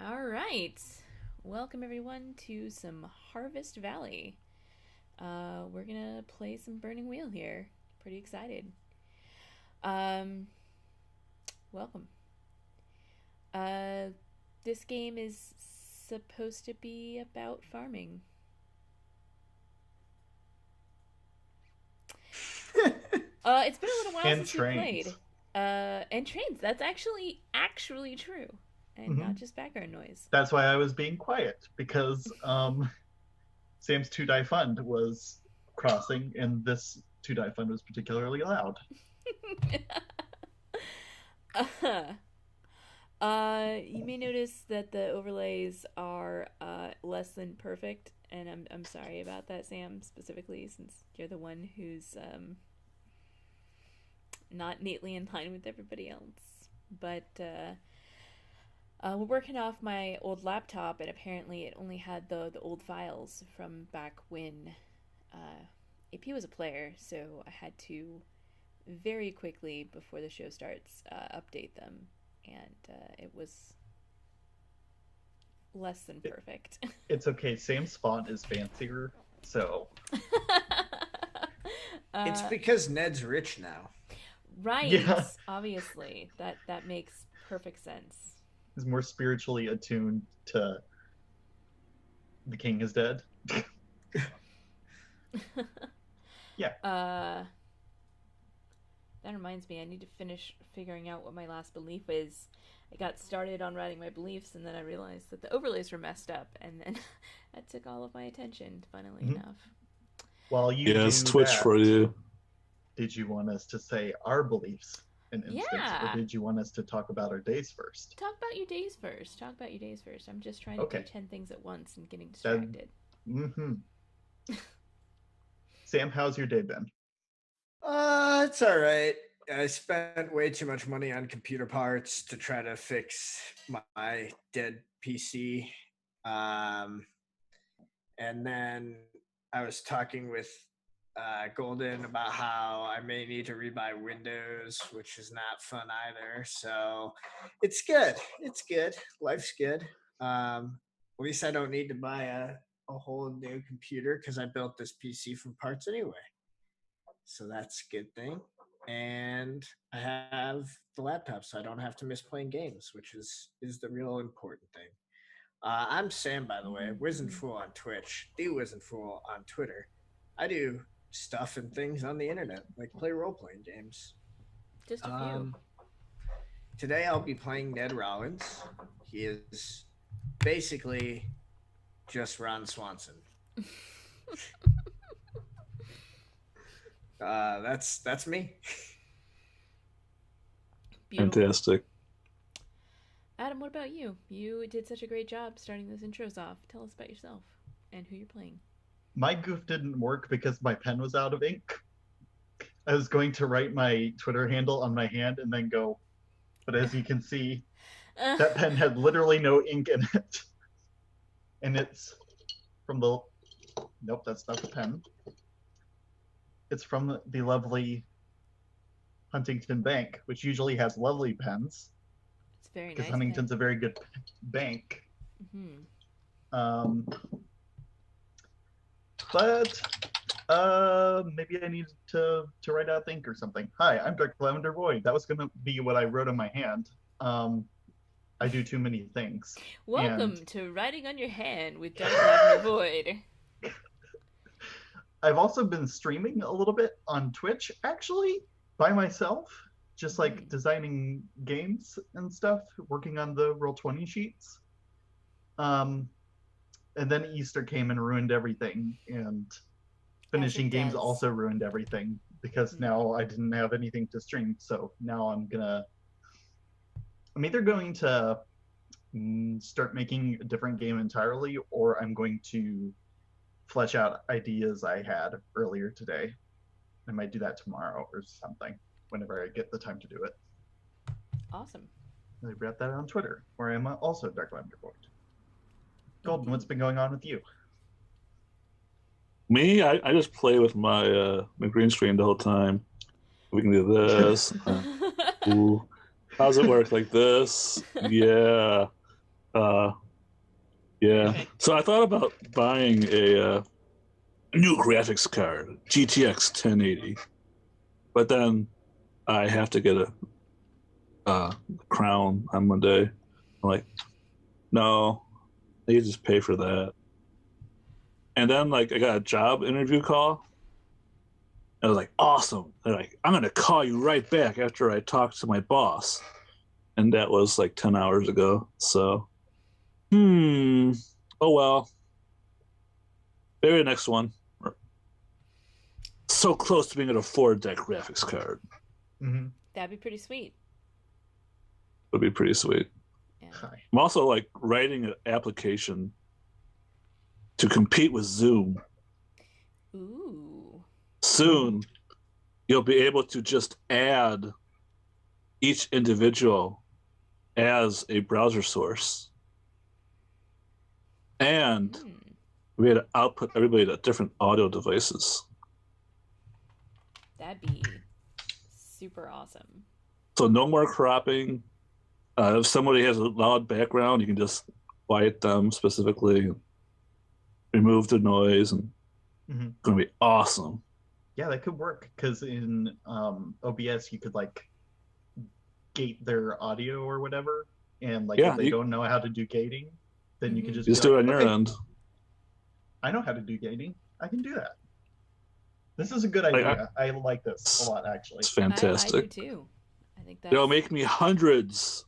All right. Welcome everyone to some Harvest Valley. We're gonna play some Burning Wheel here. Pretty excited. Um, Welcome. Uh, this game is supposed to be about farming. It's been a little while And since we played. trains. And trains. That's actually true, and Hmm. not just background noise. That's why I was being quiet because Sam's two die fund was crossing, and this two die fund was particularly loud. uh, you may notice that the overlays are less than perfect, and I'm sorry about that, Sam, specifically since you're the one who's not neatly in line with everybody else. But we're working off my old laptop, and apparently it only had the old files from back when AP was a player, so I had to very quickly before the show starts update them, and it was less than It, perfect. it's okay. Sam's font is fancier, so It's uh, because Ned's rich now. right, yeah, obviously that makes perfect sense. is more spiritually attuned to the king is dead. Yeah. uh, that reminds me, I need to finish figuring out what my last belief is. I got started on writing my beliefs, and then I realized that the overlays were messed up, and then that took all of my attention. Funnily Mhm. enough. While you Yeah, it's do Twitch that, for you. did you want us to say our beliefs and instincts, or Yeah. did you want us to talk about our days first? Talk about your days first. Talk about your days first. I'm just trying to do Okay. 10 things at once and getting That. distracted. Mm-hmm. Sam, how's your day been? It's all right. I spent way too much money on computer parts to try to fix my dead PC. Um, and then I was talking with Golden about how I may need to rebuy Windows, which is not fun either. So it's good. It's good. Life's good. At least I don't need to buy a whole new computer because I built this PC from parts anyway. So that's a good thing. And I have the laptop, so I don't have to miss playing games, which is the real important thing. I'm Sam, by the way, Wizened Mm-hmm. Fool on Twitch, the Wizened Fool on Twitter. I do stuff and things on the internet, like play role playing games. Just a few. Um, Today I'll be playing Ned Rollins. He is basically just Ron Swanson. That's me. Beautiful. Fantastic. Adam, what about you? You did such a great job starting those intros off. Tell us about yourself and who you're playing. My goof didn't work because my pen was out of ink. I was going to write my Twitter handle on my hand and then go, but as you can see, that pen had literally no ink in it. And it's from the, nope, that's not the pen. It's from the lovely Huntington Bank, which usually has lovely pens It's a very because nice Huntington's pen. a very good bank. Mm-hmm. Um, but maybe I need to write out the ink or something. Hi, I'm Dark Lavender Void. That was gonna be what I wrote on my hand. I do too many things. And Welcome to Writing on Your Hand with Dark Lavender Void. I've also been streaming a little bit on Twitch, actually, by myself, just like Mm. designing games and stuff, working on the Roll20 sheets. Um, and then Easter came and ruined everything, and As finishing it games does. also ruined everything because Mm. now I didn't have anything to stream. So now I'm either going to start making a different game entirely, or I'm going to flesh out ideas I had earlier today. I might do that tomorrow or something whenever I get the time to do it. Awesome. I read that on Twitter, where I'm also Dark Lavender Void. Golden, what's Indeed. been going on with you? Me, I just play with my green screen the whole time. We can do this. Ooh. How's it work? Like this? Yeah. Uh, yeah. Okay. So I thought about buying a new graphics card, GTX 1080, but then I have to get a crown on Monday. I'm like, no, they just pay for that. And then like I got a job interview call. I was like, awesome. They're like, I'm gonna call you right back after I talk to my boss. And that was like 10 hours ago. So oh well. Maybe next one. So close to being able to afford that graphics card. Mm-hmm. That'd be pretty sweet. Would be pretty sweet. Yeah. Hi. I'm also like writing an application to compete with Zoom. Ooh. Soon, you'll be able to just add each individual as a browser source. And we had to output everybody to different audio devices. That'd be super awesome. So no more cropping. If somebody has a loud background, you can just quiet them specifically, remove the noise, and it's going to be awesome. Yeah, that could work because in OBS you could like gate their audio or whatever, and like if they don't know how to do gating, then you can just do it like, on your end. I know how to do gating. I can do that. This is a good idea. I like this a lot, actually. It's fantastic. I do too. I think It'll make me hundreds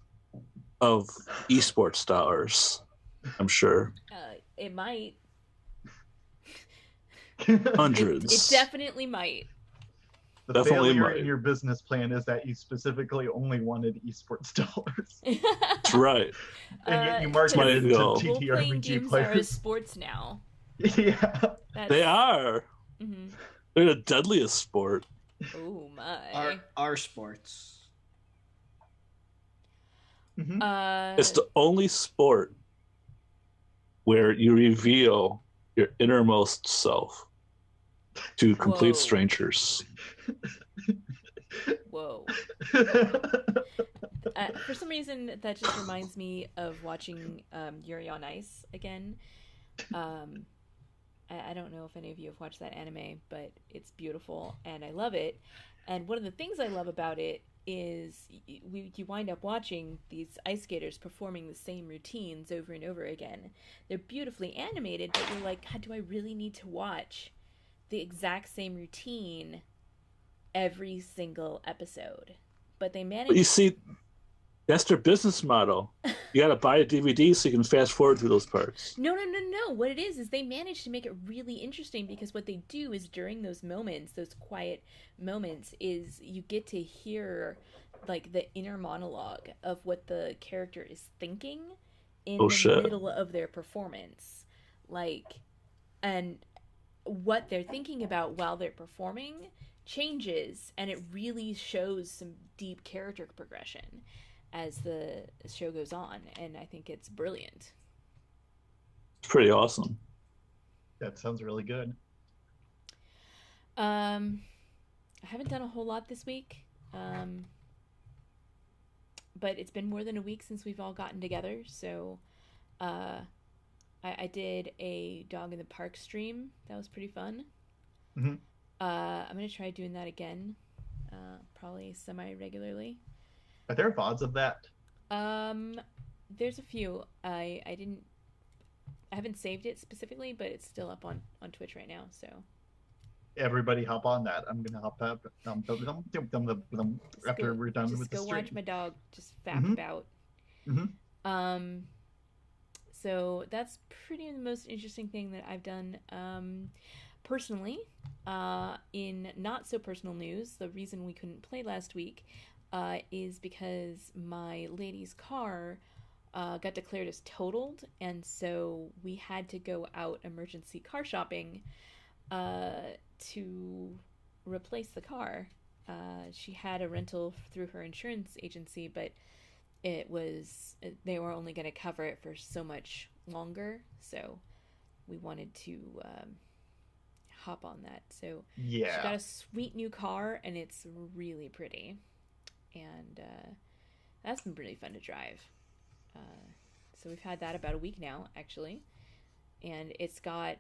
of esports dollars, I'm sure. It might. Hundreds. It definitely might. The failure in your business plan is that you specifically only wanted esports dollars. That's right. And yet you marketed it to TTRPG players. Are sports now. Yeah. They are. Mm-hmm. They're the deadliest sport. Oh my. Our sports. Mm-hmm. It's the only sport where you reveal your innermost self to complete strangers. Whoa. For some reason, that just reminds me of watching Yuri on Ice again. I don't know if any of you have watched that anime, but it's beautiful and I love it. And one of the things I love about it is you wind up watching these ice skaters performing the same routines over and over again. They're beautifully animated, but you're like, God, do I really need to watch the exact same routine every single episode? But they manage. But you see, that's their business model. You got to buy a DVD so you can fast forward through those parts. No. What it is they manage to make it really interesting because what they do is during those moments, those quiet moments, is you get to hear like the inner monologue of what the character is thinking in the middle of their performance. Like, and what they're thinking about while they're performing changes, and it really shows some deep character progression as the show goes on, and I think it's brilliant. It's pretty awesome. That sounds really good. I haven't done a whole lot this week, but it's been more than a week since we've all gotten together, so I did a Dog in the Park stream. That was pretty fun. Mm-hmm. I'm going to try doing that again, probably semi-regularly. Are there VODs of that? There's a few. I haven't saved it specifically, but it's still up on Twitch right now. So everybody hop on that. I'm gonna hop up after we're done with the stream. Just go watch my dog just fap about. Mm-hmm. So that's pretty the most interesting thing that I've done. Personally, in not so personal news, the reason we couldn't play last week is because my lady's car got declared as totaled, and so we had to go out emergency car shopping to replace the car. She had a rental through her insurance agency, but they were only going to cover it for so much longer, so we wanted to hop on that. So yeah, she got a sweet new car, and it's really pretty, and that's been really fun to drive. So we've had that about a week now, actually. And it's got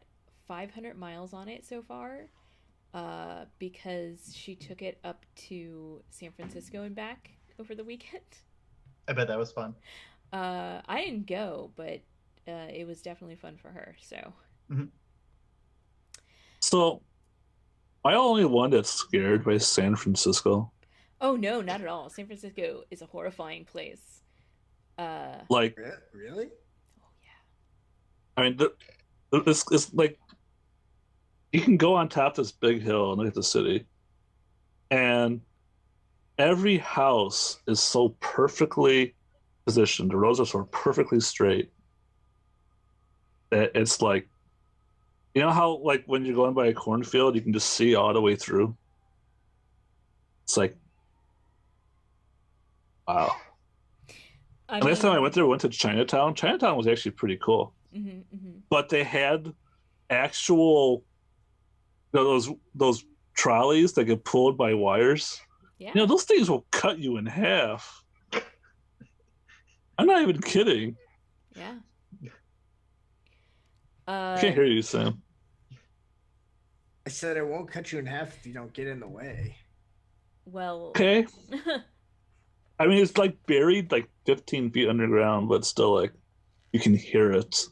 500 miles on it so far, because she took it up to San Francisco and back over the weekend. I bet that was fun. I didn't go, but it was definitely fun for her. So. Mm-hmm. So, am I only one that's scared by San Francisco? Oh no, not at all. San Francisco is a horrifying place. Like, really? Oh yeah. I mean, it's like you can go on top of this big hill and look at the city, and every house is so perfectly positioned. The roads are so perfectly straight that it's like, you know how like when you're going by a cornfield, you can just see all the way through. It's like, wow. Last time I went there, we went to Chinatown. Chinatown was actually pretty cool. Mm-hmm, mm-hmm. But they had actual, those trolleys that get pulled by wires. Yeah. Those things will cut you in half. I'm not even kidding. Yeah. I can't hear you, Sam. I said it won't cut you in half if you don't get in the way. Well. Okay. I mean, it's like buried like 15 feet underground, but still, like, you can hear it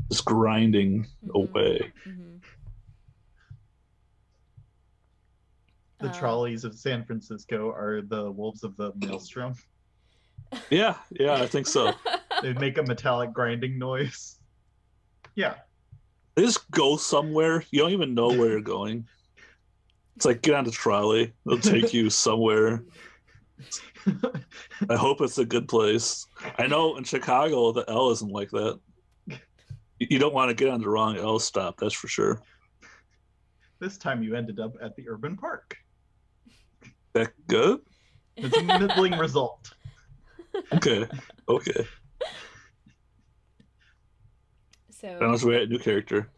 just grinding away. Mm-hmm. The trolleys of San Francisco are the wolves of the maelstrom. Yeah, I think so. They make a metallic grinding noise. Yeah. They just go somewhere. You don't even know where you're going. It's like, get on the trolley. They'll take you somewhere. I hope it's a good place. I know in Chicago, the L isn't like that. You don't want to get on the wrong L stop, that's for sure. This time you ended up at the urban park. That good? It's a middling result. Okay. So. That was a new character.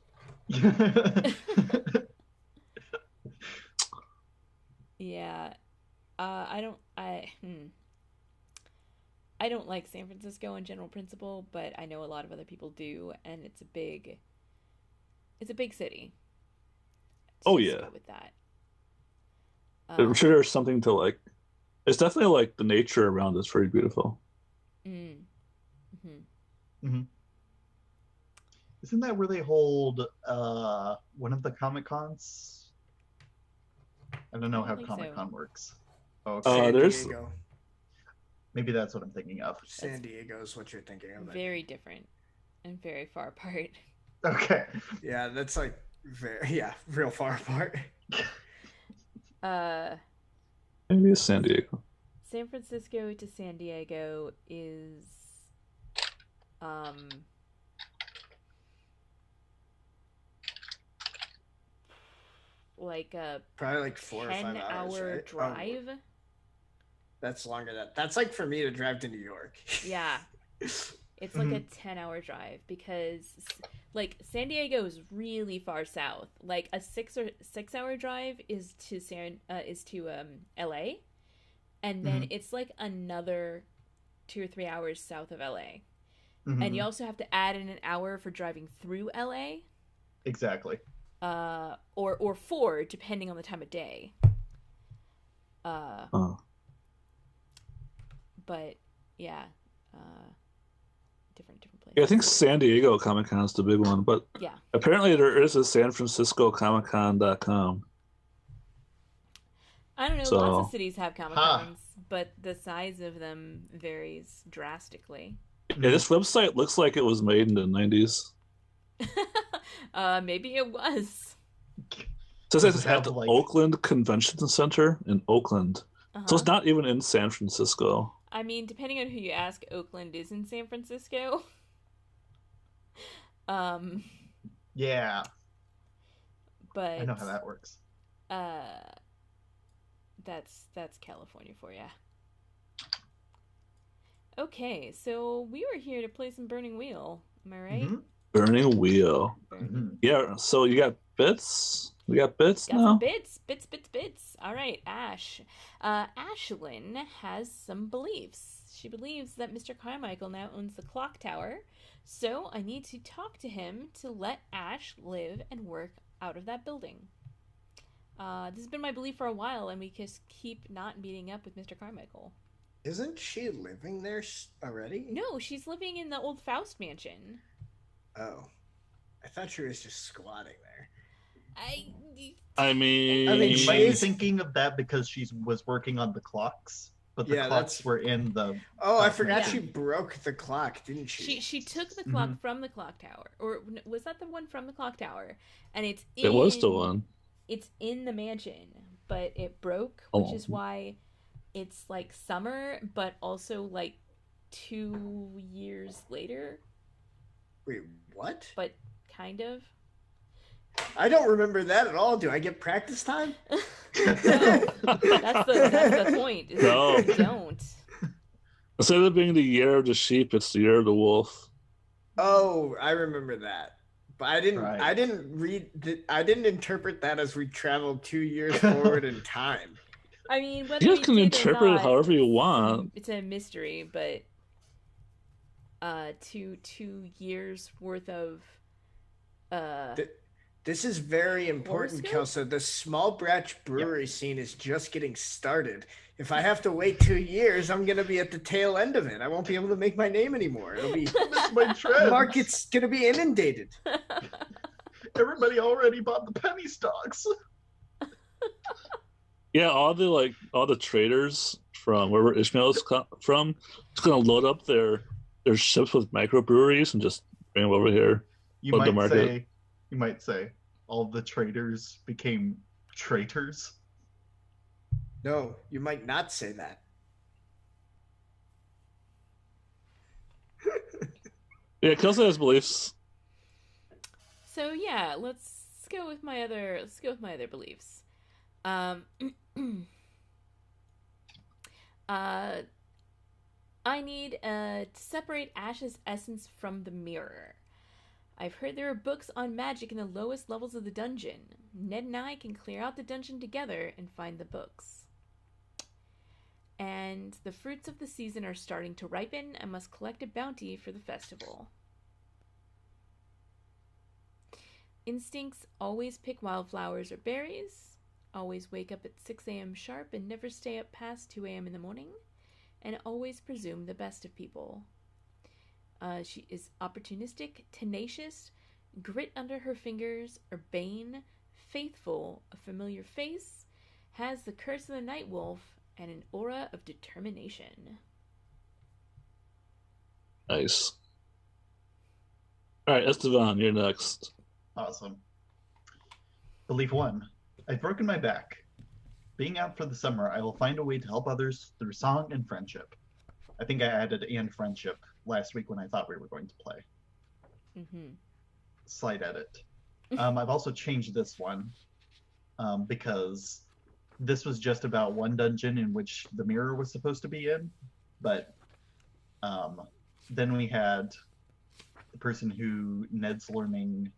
Yeah. I don't like San Francisco in general principle, but I know a lot of other people do, and it's a big city. Oh Just yeah. go with that. I'm sure there's something to like. It's definitely like the nature around is very beautiful. Isn't that where they hold one of the Comic Cons? I don't know how Comic Con works. Oh, San there's Diego. Maybe that's what I'm thinking of. San Diego is what you're thinking of. Very different and very far apart. Okay. Yeah, that's like real far apart. maybe it's San Diego. San Francisco to San Diego is like a probably like 4 or 5 hours, 10-hour right? drive. Oh, that's longer than that's like for me to drive to New York. Yeah. It's like a 10-hour drive because like San Diego is really far south. Like a 6-hour drive is to LA, and then it's like another 2 or 3 hours south of LA. And you also have to add in an hour for driving through LA. Exactly. Or 4 depending on the time of day. But yeah, different places. Yeah, I think San Diego Comic Con is the big one, but yeah, apparently there is a San Francisco ComicCon.com. I don't know. So, lots of cities have Comic Cons, but the size of them varies drastically. Yeah, this website looks like it was made in the 90s. Maybe it was. It says it's at the Oakland Convention Center in Oakland. So it's not even in San Francisco. I mean, depending on who you ask, Oakland is in San Francisco. Yeah. But I know how that works. That's California for you. Okay, so we were here to play some Burning Wheel. Am I right? Burning Wheel. Yeah, so you got bits? We got bits now? Some bits. All right, Ash. Ashlyn has some beliefs. She believes that Mr. Carmichael now owns the clock tower, so I need to talk to him to let Ash live and work out of that building. This has been my belief for a while, and we just keep not meeting up with Mr. Carmichael. Isn't she living there already? No, she's living in the old Faust mansion. Oh. I thought she was just squatting there. I mean, You might be she's- thinking of that because she was working on the clocks, but the clocks were in the. Oh, I forgot Yeah. she broke the clock, didn't she? She took the clock from the clock tower, or was that the one from the clock tower? And it was the one. It's in the mansion, but it broke, Oh. which is why it's like summer, but also like 2 years later. Wait, what? But kind of. I don't remember that at all. Do I get practice time? That's the point. Is No. you don't. Instead of being the year of the sheep, it's the year of the wolf. Oh, I remember that. But I didn't. Right. I didn't read. I didn't interpret that as we traveled 2 years forward in time. I mean, whether You we guys can did or interpret it not, however you want. It's a mystery, but 2 years worth of This is very important, Horoscope? Kelso. The small batch brewery scene is just getting started. If I have to wait 2 years, I'm gonna be at the tail end of it. I won't be able to make my name anymore. It'll be Missed my the trend. market's gonna be inundated. Everybody already bought the penny stocks. Yeah, all the traders from wherever Ishmael's from, it's gonna load up their ships with microbreweries and just bring them over here. You Of the might market. say, all the traders became traitors. No, you might not say that. Yeah, Kelso has beliefs. So yeah, let's go with my other beliefs. I need to separate Ash's essence from the mirror. I've heard there are books on magic in the lowest levels of the dungeon. Ned and I can clear out the dungeon together and find the books. And the fruits of the season are starting to ripen. I must collect a bounty for the festival. Instincts: always pick wildflowers or berries. Always wake up at 6 a.m. sharp and never stay up past 2 a.m. in the morning. And always presume the best of people. She is opportunistic, tenacious, grit under her fingers, urbane, faithful, a familiar face, has the curse of the night wolf, and an aura of determination. Nice. All right, Esteban, you're next. Awesome. Belief 1. I've broken my back. Being out for the summer, I will find a way to help others through song and friendship. I think I added "and friendship" last week when I thought we were going to play. Mm-hmm. Slight edit. I've also changed this one because this was just about one dungeon in which the mirror was supposed to be in, but then we had the person who Ned's learning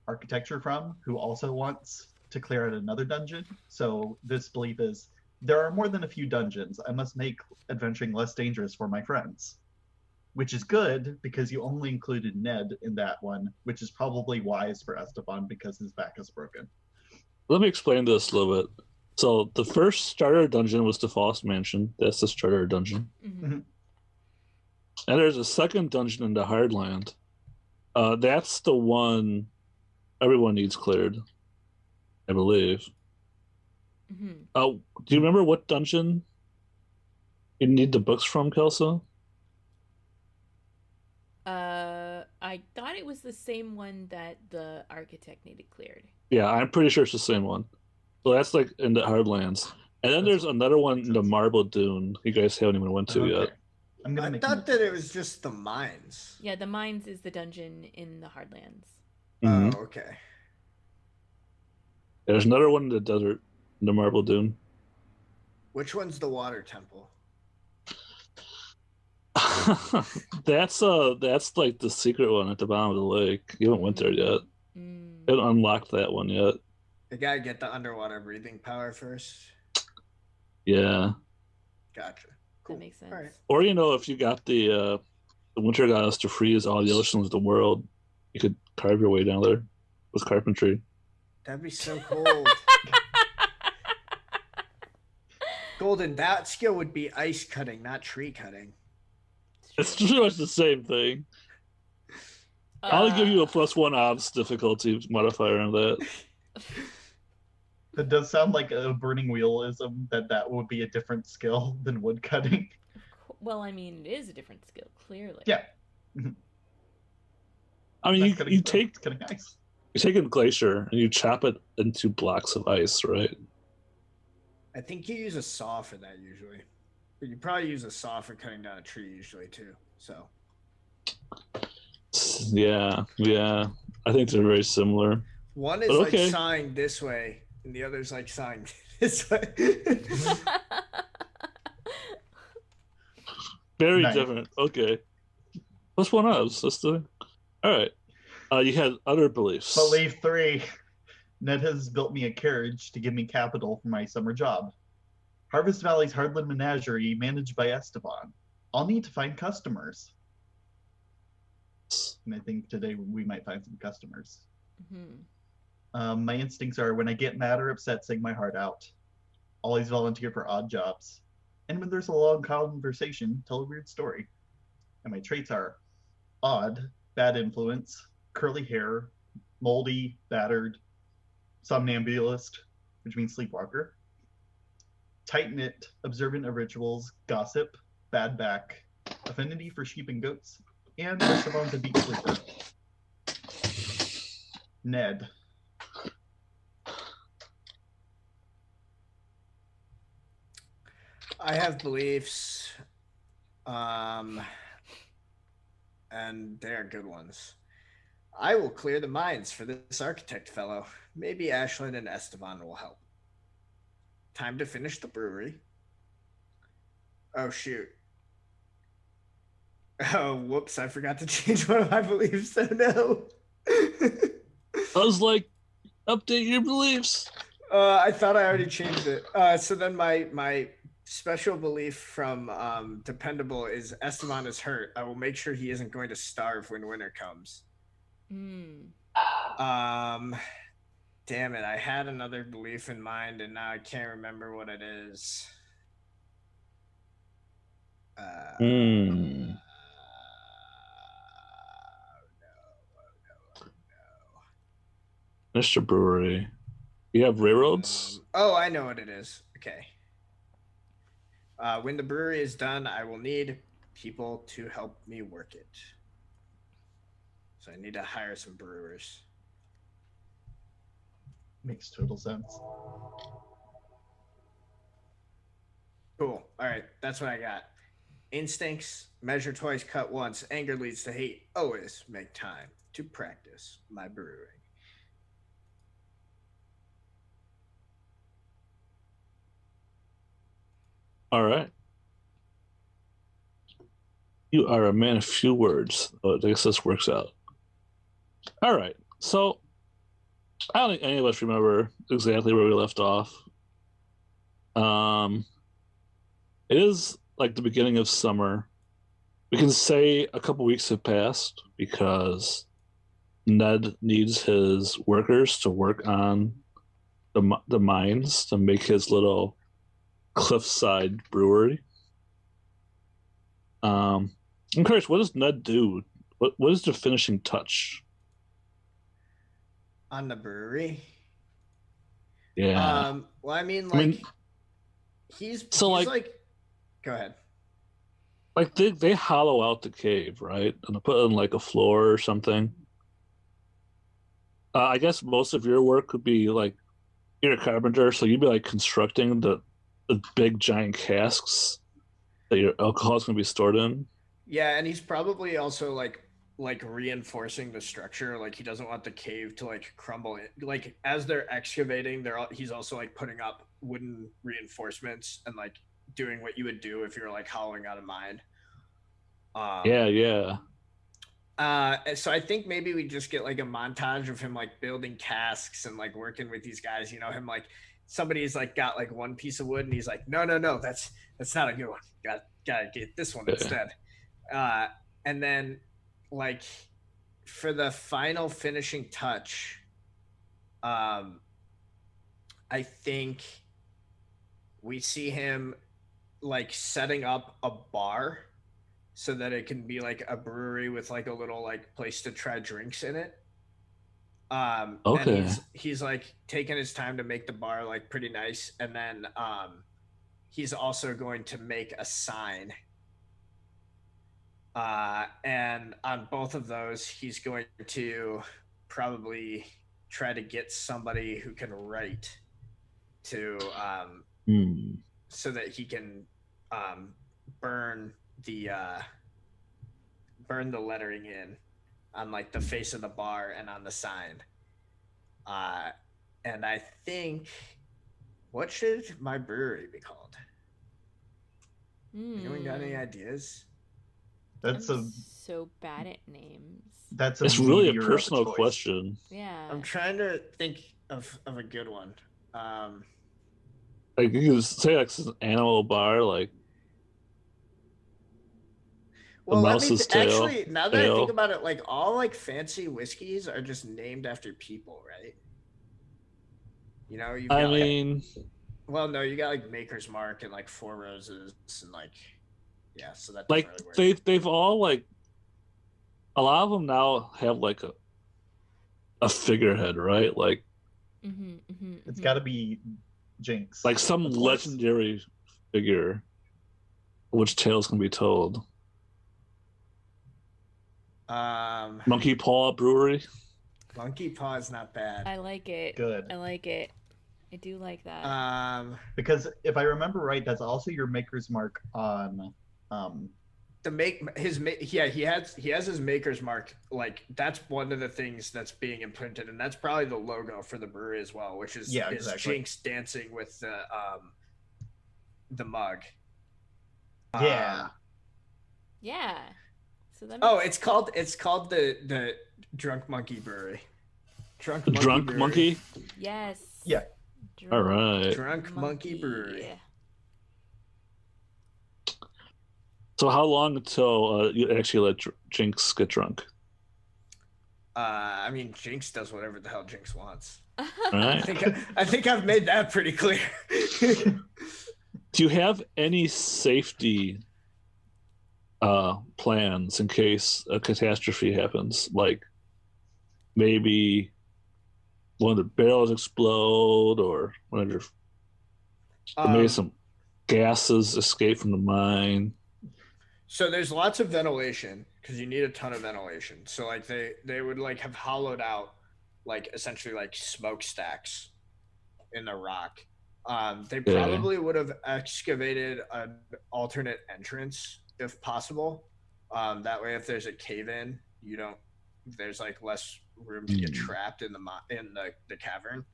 architecture from, who also wants to clear out another dungeon. So this belief is, there are more than a few dungeons. I must make adventuring less dangerous for my friends. Which is good, because you only included Ned in that one, which is probably wise for Esteban because his back is broken. Let me explain this a little bit. So the first starter dungeon was the Faust Mansion. That's the starter dungeon. Mm-hmm. And there's a second dungeon in the Hardland. That's the one everyone needs cleared, I believe. Mm-hmm. Do you remember what dungeon you need the books from, Kelso? I thought it was the same one that the architect needed cleared. Yeah, I'm pretty sure it's the same one. So that's like in the Hardlands. And then there's another one in the Marble Dune you guys haven't even went to yet. I'm gonna I make thought that it was just the mines. Yeah, the mines is the dungeon in the Hardlands. Mhm. Oh, okay. There's another one in the desert, in the Marble Dune. Which one's the water temple? That's like the secret one at the bottom of the lake. You haven't went there yet. Mm. I haven't unlocked that one yet. You gotta get the underwater breathing power first. Yeah. Gotcha. Cool. That makes sense. All right. Or if you got the winter goddess to freeze all the oceans of the world, you could carve your way down there with carpentry. That'd be so cold. Golden, that skill would be ice cutting, not tree cutting. It's pretty much the same thing. I'll give you a +1 odds difficulty modifier on that. That does sound like a burning wheelism, that would be a different skill than wood cutting. Well, I mean, it is a different skill, clearly. Yeah. I mean, you take cutting ice. You take a glacier and you chop it into blocks of ice, right? I think you use a saw for that usually. But you probably use a saw for cutting down a tree usually too. So. Yeah. I think they're very similar. One is like sawing this way, and the other's like sawing this way. Very different. Okay. +1 odds. That's the. All right. You had other beliefs. Belief 3. Ned has built me a carriage to give me capital for my summer job. Harvest Valley's Hardland Menagerie, managed by Esteban. I'll need to find customers. And I think today we might find some customers. Mm-hmm. My instincts are when I get mad or upset, sing my heart out. Always volunteer for odd jobs. And when there's a long conversation, tell a weird story. And my traits are odd, bad influence, curly hair, moldy, battered, somnambulist, which means sleepwalker, tight-knit, observant of rituals, gossip, bad back, affinity for sheep and goats, and Esteban's a deep sleeper. Ned. I have beliefs, and they're good ones. I will clear the mines for this architect fellow. Maybe Ashlyn and Esteban will help. Time to finish the brewery. Oh, shoot. Oh, whoops. I forgot to change one of my beliefs, so no. I was like, update your beliefs. I thought I already changed it. So then my special belief from Dependable is Esteban is hurt. I will make sure he isn't going to starve when winter comes. Damn it. I had another belief in mind and now I can't remember what it is. No. Mr. Brewery. You have railroads? I know what it is. Okay. When the brewery is done, I will need people to help me work it. So I need to hire some brewers. Makes total sense. Cool. All right. That's what I got. Instincts, measure twice, cut once. Anger leads to hate. Always make time to practice my brewing. All right. You are a man of few words. I guess this works out. All right. So I don't think any of us remember exactly where we left off. It is like the beginning of summer. We can say a couple weeks have passed because Ned needs his workers to work on the mines to make his little cliffside brewery. I'm curious, what does Ned do? What is the finishing touch on the brewery? Yeah. Well, I mean, he's like, go ahead. Like they hollow out the cave, right? And they put in like a floor or something. I guess most of your work would be like you're a carpenter, so you'd be like constructing the big giant casks that your alcohol is going to be stored in. Yeah, and he's probably also like reinforcing the structure. Like he doesn't want the cave to like crumble. Like as they're excavating, he's also like putting up wooden reinforcements and like doing what you would do if you're like hollowing out a mine. Yeah. So I think maybe we just get like a montage of him like building casks and like working with these guys. You know, him like somebody's like got like one piece of wood, and he's like, no, that's not a good one. Gotta get this one instead. And then like for the final finishing touch, I think we see him like setting up a bar so that it can be like a brewery with like a little like place to try drinks in it. Okay. And he's like taking his time to make the bar like pretty nice, and then he's also going to make a sign. And on both of those, he's going to probably try to get somebody who can write to so that he can burn the lettering in on like the face of the bar and on the sign. And I think, what should my brewery be called? Anyone got any ideas? That's I'm so bad at names. It's really a meteor of personal choice. question. Yeah. I'm trying to think of a good one. Like you could say like it's an animal bar, like Well, let me mouse's tail. actually, now that I think about it, like all like fancy whiskeys are just named after people, right? You know, you've got I like, mean, well, no, you got like Maker's Mark and like Four Roses and like, yeah, so that doesn't like really work. they've all like a lot of them now have like a figurehead, right? Like It's got to be Jinx. like some of course. legendary figure, which tales can be told. Monkey Paw Brewery. Monkey Paw is not bad. I like it. Good. I like it. I do like that. Because if I remember right, that's also your maker's mark on he has his Maker's Mark. Like that's one of the things that's being imprinted, and that's probably the logo for the brewery as well, which is exactly. Jinx dancing with the mug. Yeah. Yeah. So that it's called the Drunk Monkey Brewery. Drunk Monkey. Yes. Yeah. All right. Drunk Monkey Brewery. So how long until you actually let Jinx get drunk? I mean, Jinx does whatever the hell Jinx wants. Right. I think I've made that pretty clear. Do you have any safety plans in case a catastrophe happens? Like maybe one of the barrels explode, or maybe some gases escape from the mine. So there's lots of ventilation because you need a ton of ventilation. So like they would like have hollowed out like essentially like smokestacks in the rock. They probably would have excavated an alternate entrance if possible. That way, if there's a cave in, there's like less room to get trapped in the cavern.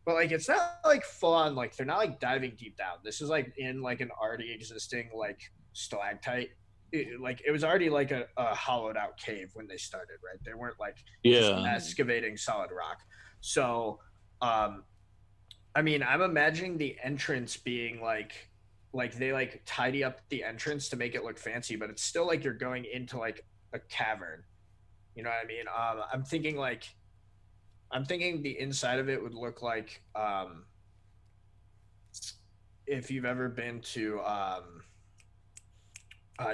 But like it's not like full on, like they're not like diving deep down. This is like in like an already existing like stalactite. It was already like a hollowed out cave when they started, right? They weren't like just excavating solid rock. So I mean, I'm imagining the entrance being like they like tidy up the entrance to make it look fancy, but it's still like you're going into like a cavern. You know what I mean? I'm thinking the inside of it would look like if you've ever been to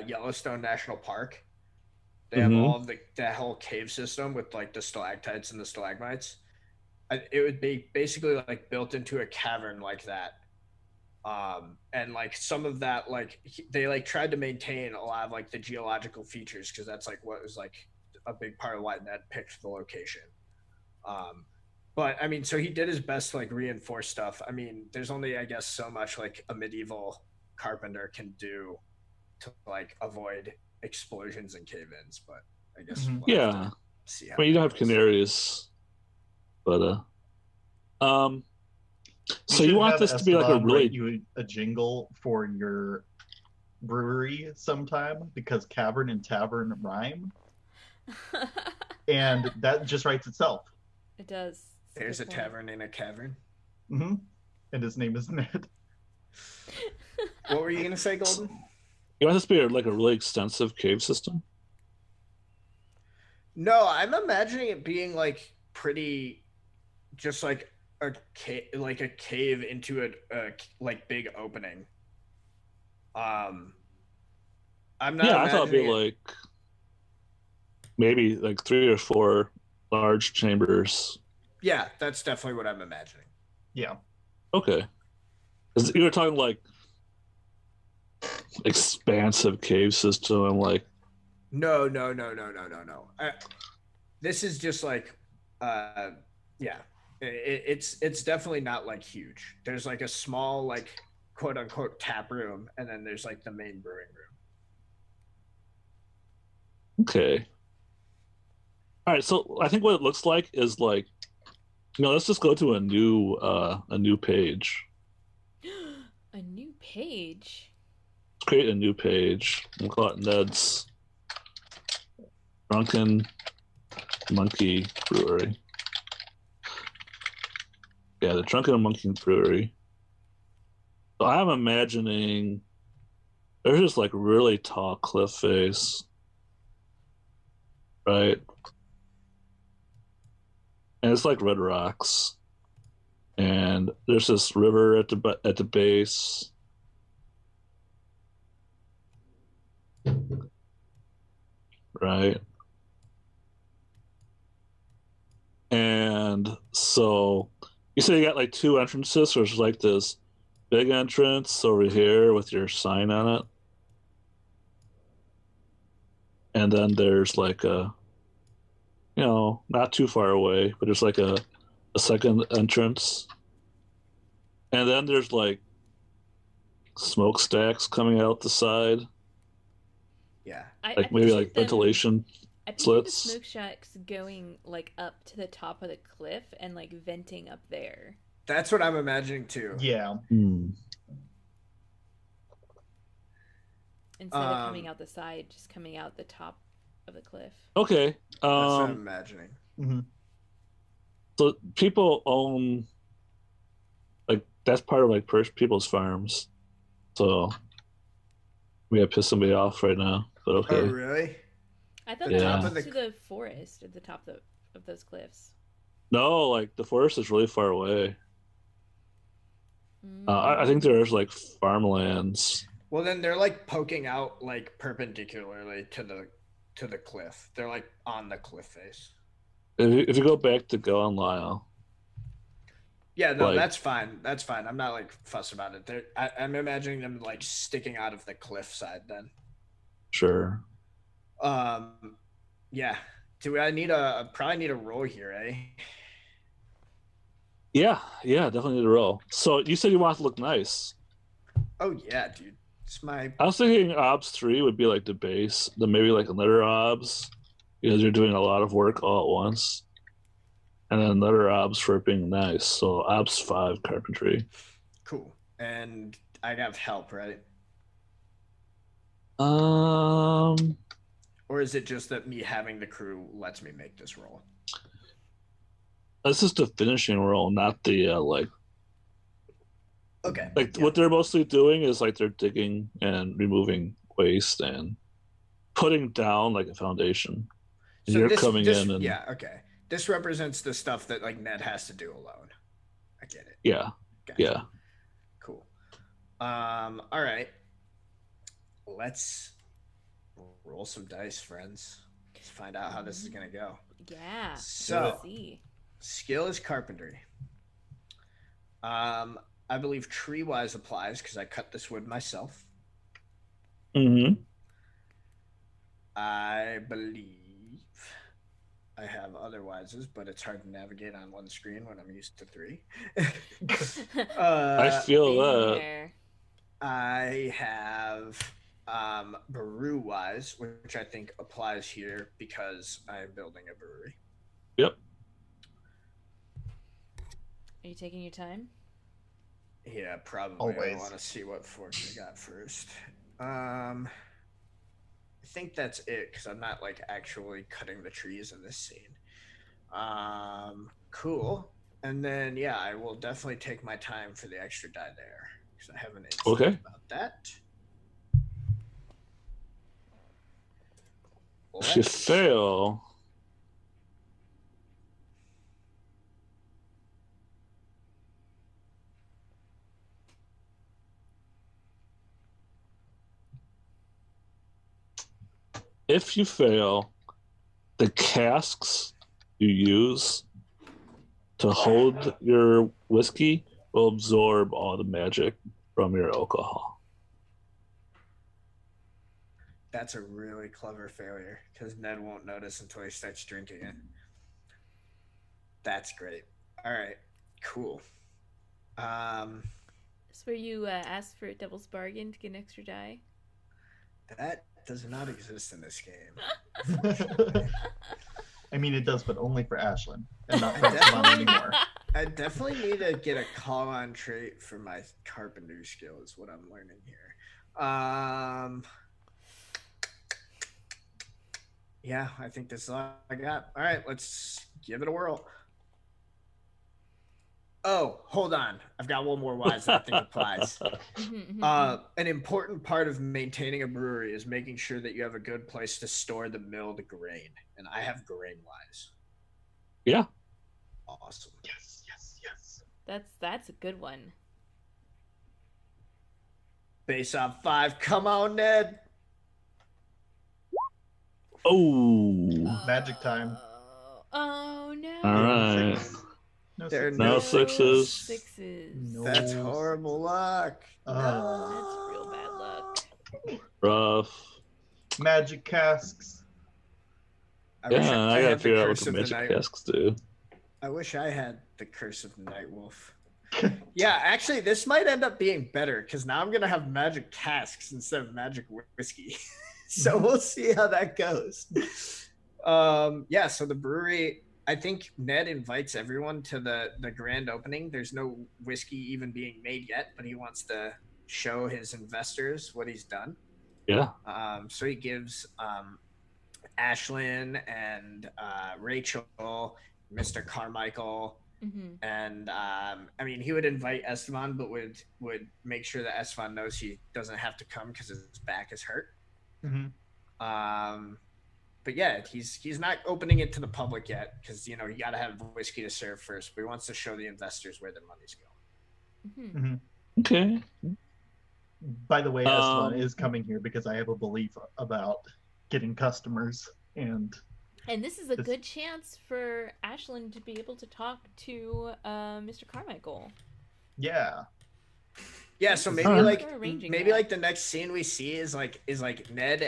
Yellowstone National Park, they have all of that whole cave system with like the stalactites and the stalagmites. It would be basically like built into a cavern like that. And like some of that, like they like tried to maintain a lot of like the geological features because that's like what was like a big part of why Ned picked the location. But I mean, so he did his best to like reinforce stuff. I mean, there's only, I guess, so much like a medieval carpenter can do to like avoid explosions and cave-ins, but I guess we'll have to see how you don't have canaries, but so you want this to be like a really jingle for your brewery sometime because cavern and tavern rhyme, and that just writes itself. It does. There's a tavern in a cavern. And and his name is Ned. What were you gonna say, Golden? You want this to be like a really extensive cave system? No, I'm imagining it being like pretty, just like a cave into a like big opening. I'm not Yeah, I thought it'd be imagining it. like maybe like 3 or 4 large chambers. Yeah, that's definitely what I'm imagining. Yeah. Okay. 'Cause you were talking like expansive cave system. I'm like, No. This is just like, yeah, it's definitely not like huge. There's like a small like quote unquote tap room, and then there's like the main brewing room. okay. All right, so I think what it looks like is like, let's just go to a new page. A new page. Let's create a new page. We'll call it Ned's Drunken Monkey Brewery. Yeah, the Drunken Monkey Brewery. So I'm imagining there's just like really tall cliff face, right? And it's like red rocks, and there's this river at the base. Right. And so you say you got like 2 entrances, so there's like this big entrance over here with your sign on it. And then there's like not too far away, but there's like a second entrance. And then there's like smokestacks coming out the side, Yeah. like maybe like ventilation I pictured slits. the smoke shacks going like up to the top of the cliff and like venting up there. That's what I'm imagining too. Yeah. Instead of coming out the side, just coming out the top of the cliff. Okay. That's what I'm imagining. Mm-hmm. So people own, like, that's part of like people's farms. So we gotta piss somebody off right now. But okay. Oh really? I thought Yeah. that was to the forest at the top of those cliffs. No, like the forest is really far away. I think there's like farmlands. Well, then they're like poking out like perpendicularly to the cliff. They're like on the cliff face. If you go back to Go on Lyle. Yeah, no, like, that's fine. That's fine. I'm not like fussed about it. I'm imagining them like sticking out of the cliff side then. Sure. Yeah. Do I probably need a roll here, eh? Yeah, definitely need a roll. So you said you want it to look nice. Oh yeah, dude. It's my. I was thinking OBS 3 would be like the base, then maybe like another OBS, because you're doing a lot of work all at once. And then another OBS for it being nice. So OBS 5 carpentry. Cool. And I have help, right? Or is it just that me having the crew lets me make this roll? This is the finishing roll, not the like. Okay. Like what they're mostly doing is like they're digging and removing waste and putting down like a foundation. So you're coming in and yeah, okay. This represents the stuff that like Ned has to do alone. I get it. yeah, Gotcha. yeah. Cool. All right. Let's roll some dice, friends. Let's find out how this is gonna go. Yeah. So, see. Skill is carpentry. I believe tree wise applies because I cut this wood myself. Mm-hmm. I believe I have otherwises, but it's hard to navigate on one screen when I'm used to 3. I feel that. There. I have brew wise, which I think applies here because I'm building a brewery. Yep. Are you taking your time? Yeah, probably. Always. I want to see what forks I got first. I think that's it because I'm not like actually cutting the trees in this scene. Cool. And then, yeah, I will definitely take my time for the extra die there because I have an insight Okay. about that. If you Let's- fail, the casks you use to hold your whiskey will absorb all the magic from your alcohol. That's a really clever failure because Ned won't notice until he starts drinking it. That's great. All right, cool. It's where you ask for a devil's bargain to get an extra die. That does not exist in this game. I mean, it does, but only for Ashlyn and not for Esteban anymore. I definitely need to get a call on trait for my carpenter skill is what I'm learning here. Yeah, I think this is all I got. All right, let's give it a whirl. Oh, hold on. I've got one more wise that I think applies. An important part of maintaining a brewery is making sure that you have a good place to store the milled grain. And I have grain wise. Yeah. Awesome. Yes, yes, yes. That's a good one. Base on 5. Come on, Ned. Oh. Magic time. Oh no. All right. No There are six. no No sixes. Sixes. No. That's horrible luck. That's real bad luck. Rough. Magic casks. I wish Yeah, I had gotta the figure out what curse the of the magic night. casks do. I wish I had the curse of the night wolf. Yeah, actually, this might end up being better because now I'm gonna have magic casks instead of magic whiskey. So we'll see how that goes. Yeah, so the brewery, I think Ned invites everyone to the grand opening. There's no whiskey even being made yet, but he wants to show his investors what he's done. Yeah. So he gives Ashlyn and Rachel, Mr. Carmichael, and I mean, he would invite Esteban, but would make sure that Esteban knows he doesn't have to come because his back is hurt. But yeah, he's not opening it to the public yet because you got to have whiskey to serve first. But he wants to show the investors where their money's going. Okay. By the way, Esteban is coming here because I have a belief about getting customers, and this is a good chance for Ashlyn to be able to talk to Mr. Carmichael. Yeah. Yeah, so maybe like the next scene we see is like Ned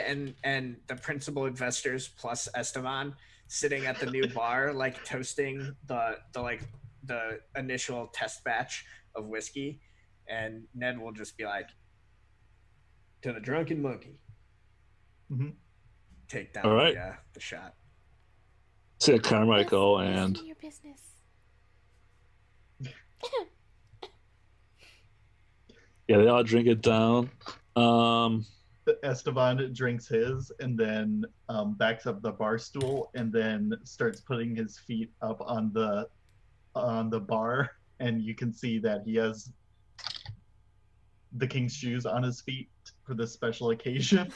and the principal investors plus Esteban sitting at the new bar, like toasting the initial test batch of whiskey, and Ned will just be like, "To the drunken monkey." Take down the shot. See Carmichael and your business. yeah, they all drink it down. Esteban drinks his and then backs up the bar stool and then starts putting his feet up on the bar, and you can see that he has the king's shoes on his feet for this special occasion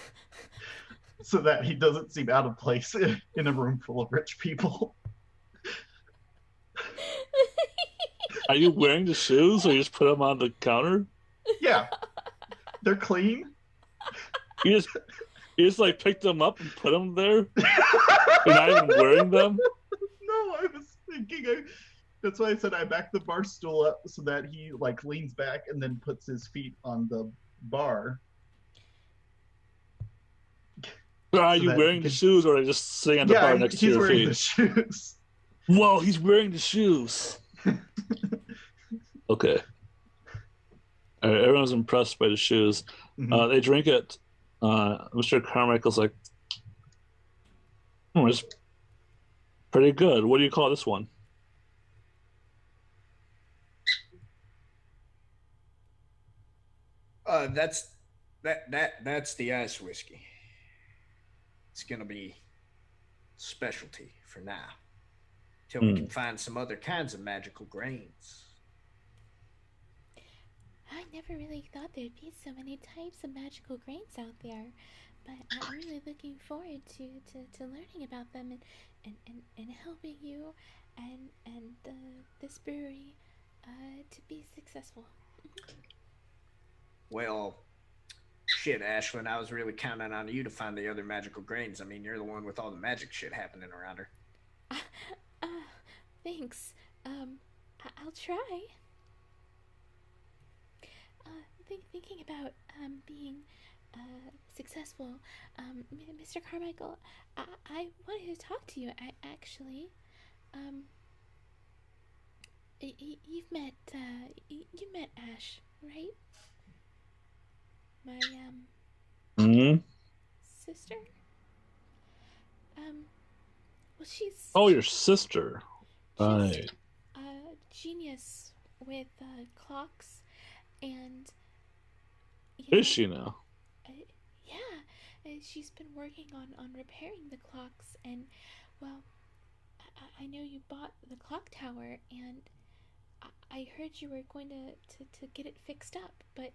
so that he doesn't seem out of place in a room full of rich people. Are you wearing the shoes or you just put them on the counter? Yeah. They're clean. You just like pick them up and put them there? You're not even wearing them? No, I was thinking that's why I said I backed the bar stool up so that he like leans back and then puts his feet on the bar. Are you wearing the shoes or are they just sitting on the bar next to your feet? He's wearing the shoes. Whoa, he's wearing the shoes. Okay. All right, everyone's impressed by the shoes. They drink it. Mr. Carmichael's like, it's pretty good. What do you call this one? That's the ice whiskey. It's gonna be specialty for now. till we can find some other kinds of magical grains. I never really thought there'd be so many types of magical grains out there, but I'm really looking forward to learning about them and helping you and this brewery to be successful. Well, shit, Ashlyn, I was really counting on you to find the other magical grains. I mean, you're the one with all the magic shit happening around her. Uh, uh, Thanks. I'll try. Thinking about being successful, Mr. Carmichael, I wanted to talk to you. Actually, um, you've met Ash, right? My sister. Well, Oh, your sister. she's Right. a genius with clocks, and Is she now? Uh, yeah, she's been working on repairing the clocks, and well, I know you bought the clock tower, and I heard you were going to get it fixed up, but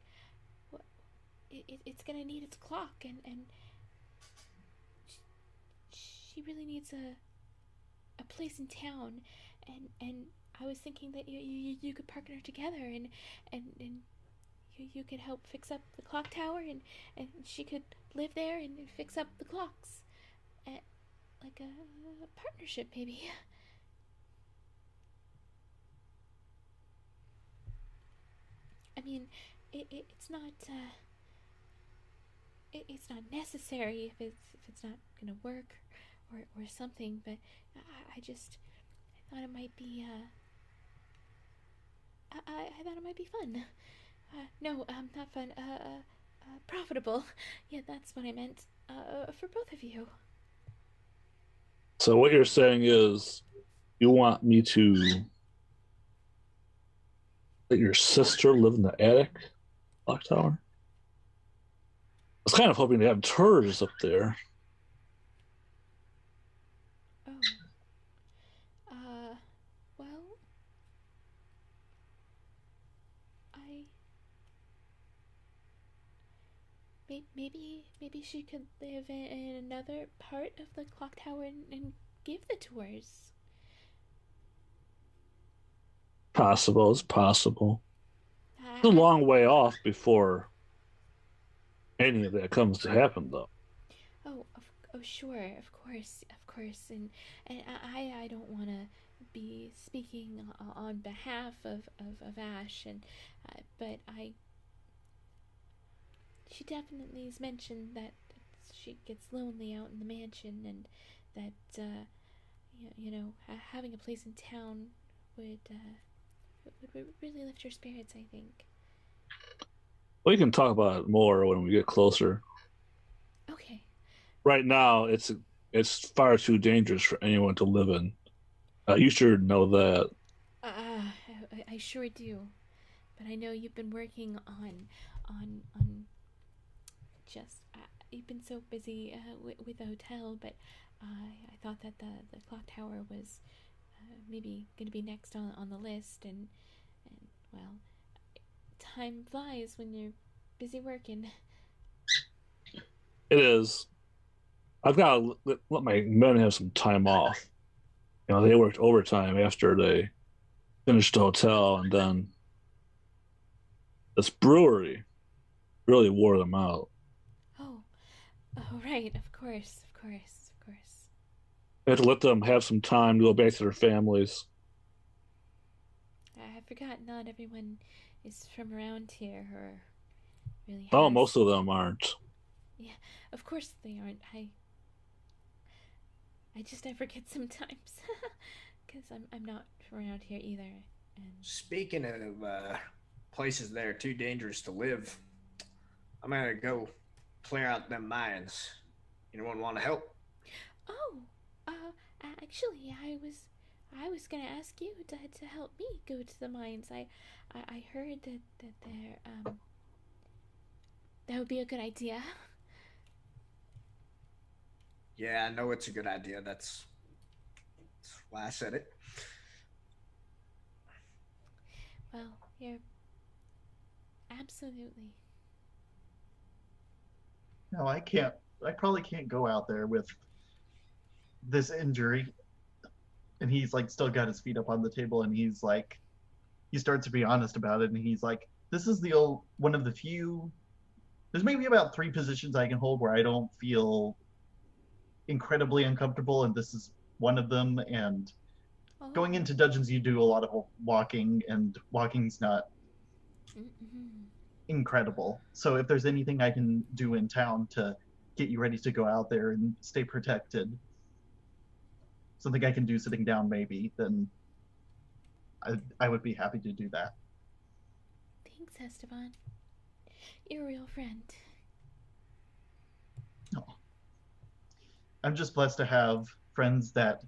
it's gonna need its clock, and she really needs a place in town, and I was thinking that you could partner together, and you could help fix up the clock tower, and she could live there and fix up the clocks. Like a partnership, maybe. I mean, it's not it's not necessary if it's not gonna work or something, but I just thought it might be I thought it might be fun. No, not fun. Profitable. Yeah, that's what I meant. For both of you. So what you're saying is you want me to let your sister live in the attic clock tower? I was kind of hoping to have tours up there. Oh. Well, I maybe she could live in another part of the clock tower and give the tours. Possible, it's possible. It's a I long way off before any of that comes to happen, though. oh sure, of course, and I don't want to be speaking on behalf of Ash, and but she definitely has mentioned that she gets lonely out in the mansion, and that having a place in town would really lift her spirits, I think. We can talk about it more when we get closer. Okay. Right now, it's far too dangerous for anyone to live in. You should know that. I sure do, but I know you've been working on just you've been so busy with the hotel, but I thought that the clock tower was maybe going to be next on the list, and well, time flies when you're busy working. It is. I've got to let my men have some time off. You know, they worked overtime after they finished the hotel, and then this brewery really wore them out. Oh, oh right, of course, of course, of course. I had to let them have some time to go back to their families. I forgot not everyone is from around here or really Oh, has. most of them aren't. Yeah, of course they aren't. I forget sometimes because I'm not from around here either. And Speaking of places that are too dangerous to live, I'm gonna go clear out them mines. Anyone want to help? oh, actually, I was gonna ask you to help me go to the mines. I heard that there that would be a good idea. Yeah, I know it's a good idea. That's last said it. Well, you're absolutely. No, I can't. I probably can't go out there with this injury. And he's like, still got his feet up on the table, and he's like, he starts to be honest about it, and he's like, this is the old one of the few. There's maybe about 3 positions I can hold where I don't feel incredibly uncomfortable, and this is one of them. And Oh. going into dungeons, you do a lot of walking, and walking's not incredible. So if there's anything I can do in town to get you ready to go out there and stay protected, something I can do sitting down maybe, then I would be happy to do that. Thanks, Esteban. You're a real friend. No. I'm just blessed to have friends that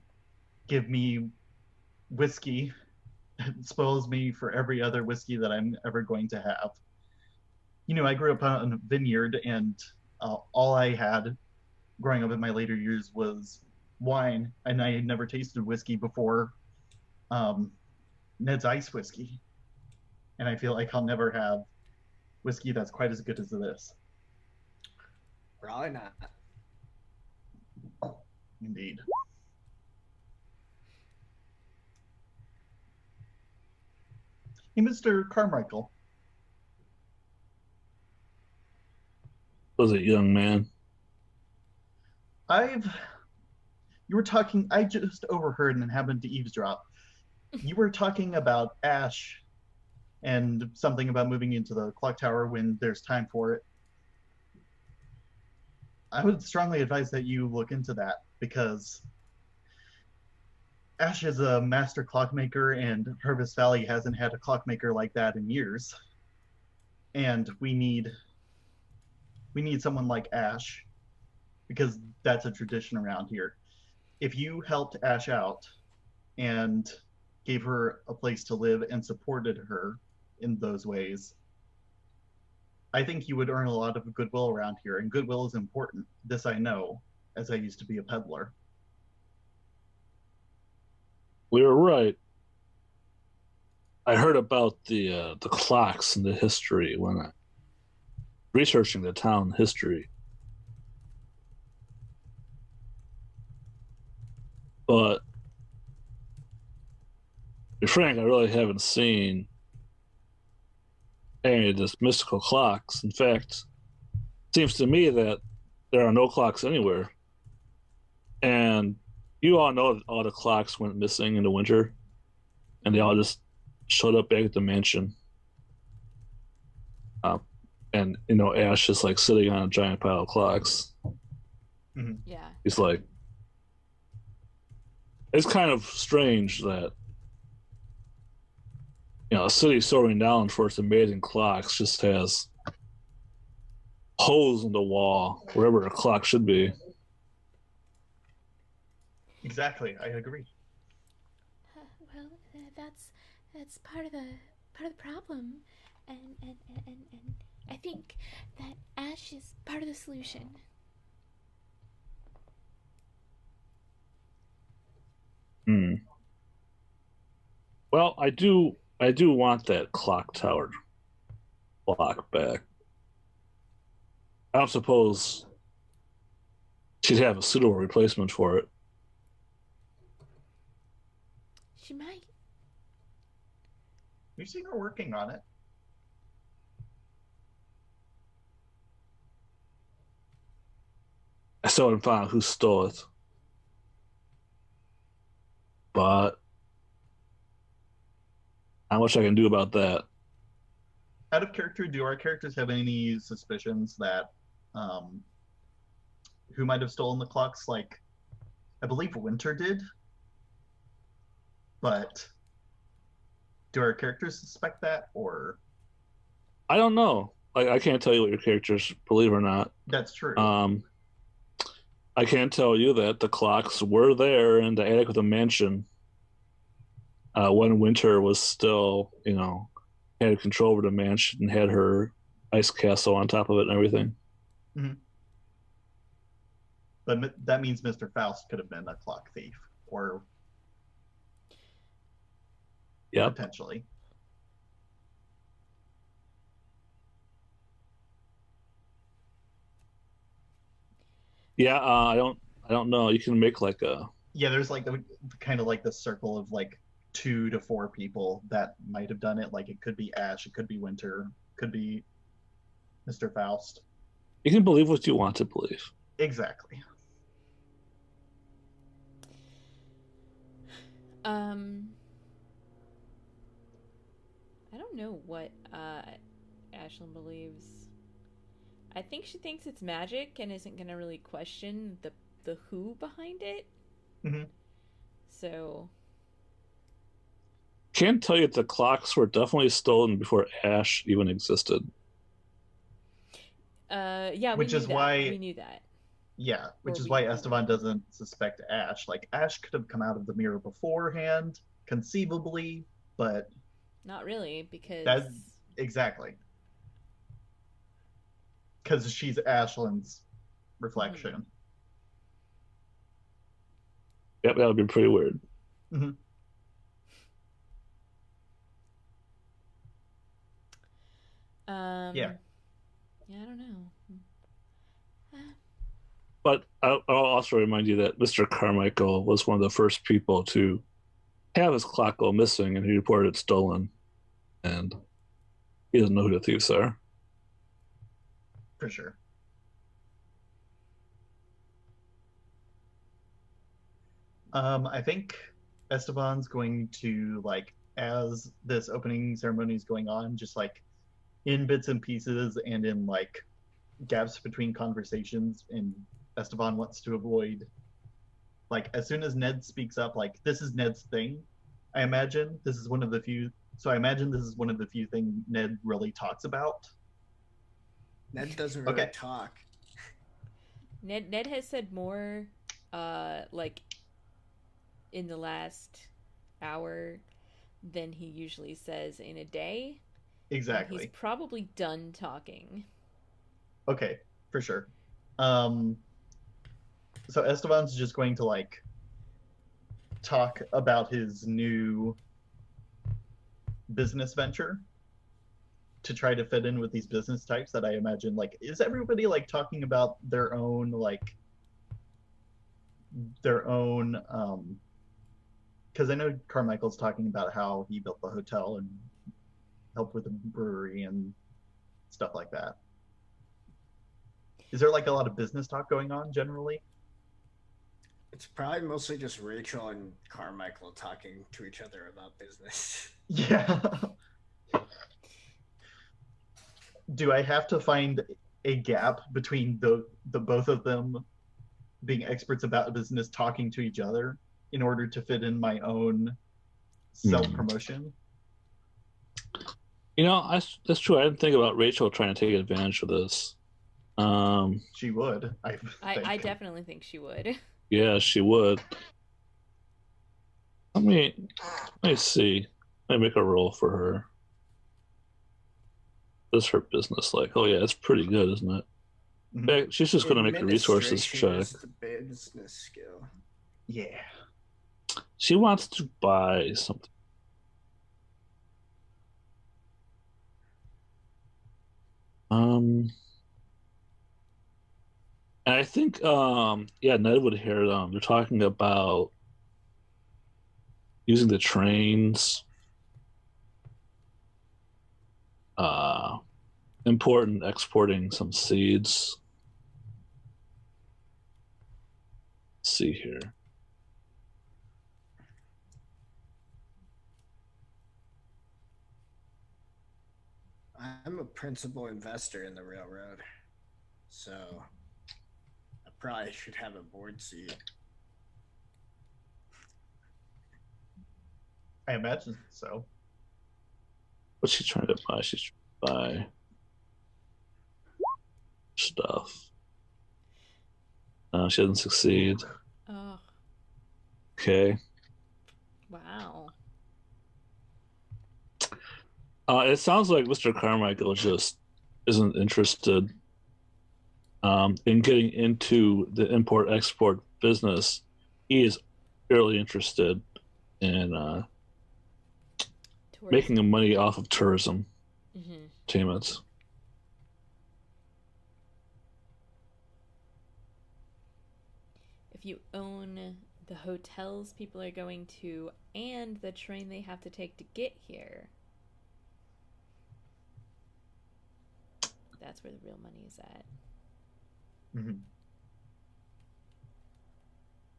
give me whiskey and spoils me for every other whiskey that I'm ever going to have. You know, I grew up on a vineyard, and all I had growing up in my later years was wine, and I had never tasted whiskey before Ned's Ice whiskey. And I feel like I'll never have whiskey that's quite as good as this. Probably not. Indeed. Hey, Mr. Carmichael. Was it young man? You were talking, I just overheard and happened to eavesdrop. You were talking about Ash and something about moving into the clock tower when there's time for it. I would strongly advise that you look into that, because Ash is a master clockmaker, and Harvest Valley hasn't had a clockmaker like that in years. And we need someone like Ash, because that's a tradition around here. If you helped Ash out and gave her a place to live and supported her in those ways, I think you would earn a lot of goodwill around here, and goodwill is important. This I know, as I used to be a peddler. We were right. I heard about the clocks and the history when I researching the town history. But to be frank, I really haven't seen any of this mystical clocks. In fact, it seems to me that there are no clocks anywhere. And you all know that all the clocks went missing in the winter, and they all just showed up back at the mansion. And you know, Ash is like sitting on a giant pile of clocks. Mm-hmm. Yeah. He's like, it's kind of strange that, you know, a city so renowned for its amazing clocks just has holes in the wall wherever a clock should be. Exactly, I agree. Well, that's part of the problem, and I think that Ash is part of the solution. Well, I do want that clock tower clock back. I don't suppose she'd have a suitable replacement for it. She might. We've seen her working on it. I still haven't found out who stole it. But not much I can do about that. Out of character, do our characters have any suspicions that who might have stolen the clocks? Like, I believe Winter did, but do our characters suspect that, or? I don't know. Like, I can't tell you what your characters believe or not. That's true. I can tell you that the clocks were there in the attic of the mansion when Winter was still, you know, had control over the mansion and had her ice castle on top of it and everything. Mm-hmm. But that means Mr. Faust could have been a clock thief, or Yep. Potentially. Yeah, I don't know. You can make like a Yeah, there's like kind of like the circle of like 2 to 4 people that might have done it. Like it could be Ash, it could be Winter, could be Mr. Faust. you can believe what you want to believe. Exactly. I don't know what Ashlyn believes. I think she thinks it's magic and isn't gonna really question the who behind it. Mm-hmm. So Can't tell you that the clocks were definitely stolen before Ash even existed. yeah, Which is why we knew that. Yeah, which Or is we- why Esteban doesn't suspect Ash. Like Ash could have come out of the mirror beforehand, conceivably, but Not really, because that exactly because she's Ashlyn's reflection. Yep, that would be pretty weird. Mm-hmm. Yeah. Yeah, I don't know. But I'll also remind you that Mr. Carmichael was one of the first people to have his clock go missing, and he reported it stolen. And he doesn't know who the thieves are. For sure. I think Esteban's going to like as this opening ceremony is going on, just like in bits and pieces and in like gaps between conversations, and Esteban wants to avoid like as soon as Ned speaks up, like this is Ned's thing. I imagine this is one of the few. So I imagine this is one of the few things Ned really talks about. Ned doesn't really Okay. talk. Ned has said more, like in the last hour than he usually says in a day. Exactly. And he's probably done talking. Okay, for sure. So Esteban's just going to like talk about his new business venture to try to fit in with these business types that I imagine like is everybody like talking about their own because I know Carmichael's talking about how he built the hotel and helped with the brewery and stuff like that. Is there like a lot of business talk going on generally? It's probably mostly just Rachel and Carmichael talking to each other about business. Yeah. Do I have to find a gap between the both of them being experts about business talking to each other in order to fit in my own self-promotion? You know, that's true. I didn't think about Rachel trying to take advantage of this. She would. I definitely think she would. Yeah, she would. Let me see. Let me make a roll for her. What is her business like? Oh yeah, it's pretty good, isn't it? Mhm. She's just going to make a resources check. Is the business skill. Yeah. She wants to buy something. And I think yeah, Ned would hear them. They're talking about using the trains, importing, exporting some seeds. Let's see here. I'm a principal investor in the railroad, so I probably should have a board seat. I imagine so. What's she trying to buy? She's trying to buy stuff. She doesn't succeed. Oh, Okay. wow. It sounds like Mr. Carmichael just isn't interested in getting into the import-export business. He is fairly interested in making money off of tourism Mm-hmm. payments. If you own the hotels people are going to and the train they have to take to get here, that's where the real money is at. Mm-hmm.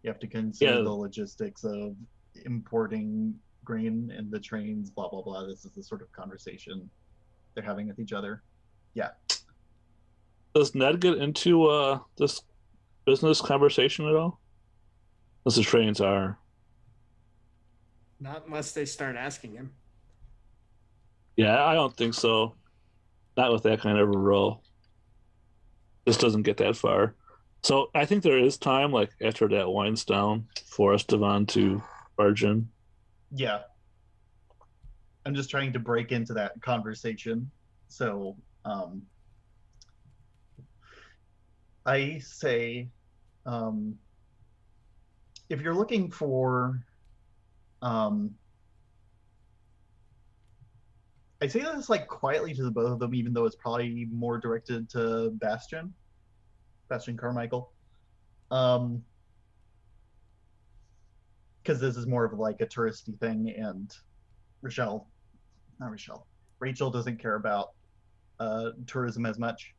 You have to consider Yeah. the logistics of importing grain in the trains, blah, blah, blah. This is the sort of conversation they're having with each other. Yeah. Does Ned get into this business conversation at all? As the trains are. Not unless they start asking him. Yeah, I don't think so. Not with that kind of a role. This doesn't get that far. So I think there is time, like after that winds down, for Estevan to barge in. Yeah. I'm just trying to break into that conversation. So I say, if you're looking for, I say this like quietly to the both of them, even though it's probably more directed to Bastian Carmichael. Because this is more of like a touristy thing, and Rachel doesn't care about tourism as much.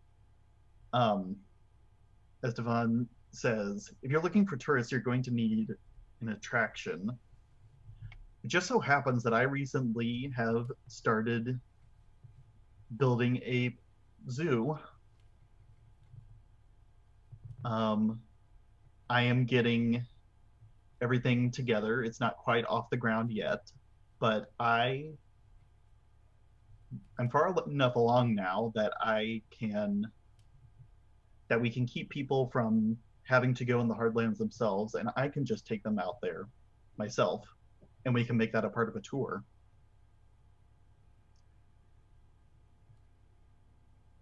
As Devon says, if you're looking for tourists, you're going to need an attraction. It just so happens that I recently have started building a zoo. I am getting everything together. It's not quite off the ground yet, but I'm far enough along now that we can keep people from having to go in the hardlands themselves, and I can just take them out there myself, and we can make that a part of a tour.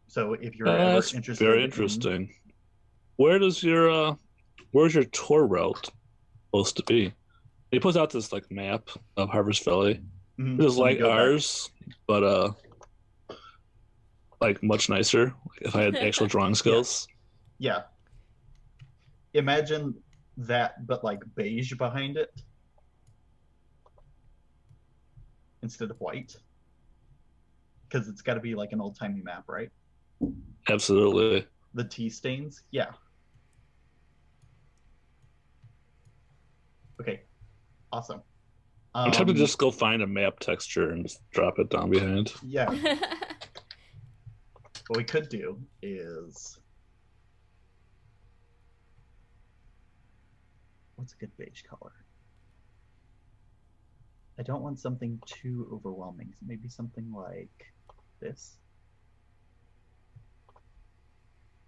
So if you're ever That's interested, very interesting. Where's your tour route supposed to be? He puts out this like map of Harvest Valley. It is like ours, but like much nicer. If I had actual drawing skills. Yeah. Imagine that, but like beige behind it instead of white, because it's got to be like an old-timey map, right? Absolutely. The tea stains, yeah. Okay, awesome. I'm tempted to just go find a map texture and just drop it down behind. Yeah. What we could do is, what's a good beige color? I don't want something too overwhelming. So maybe something like this.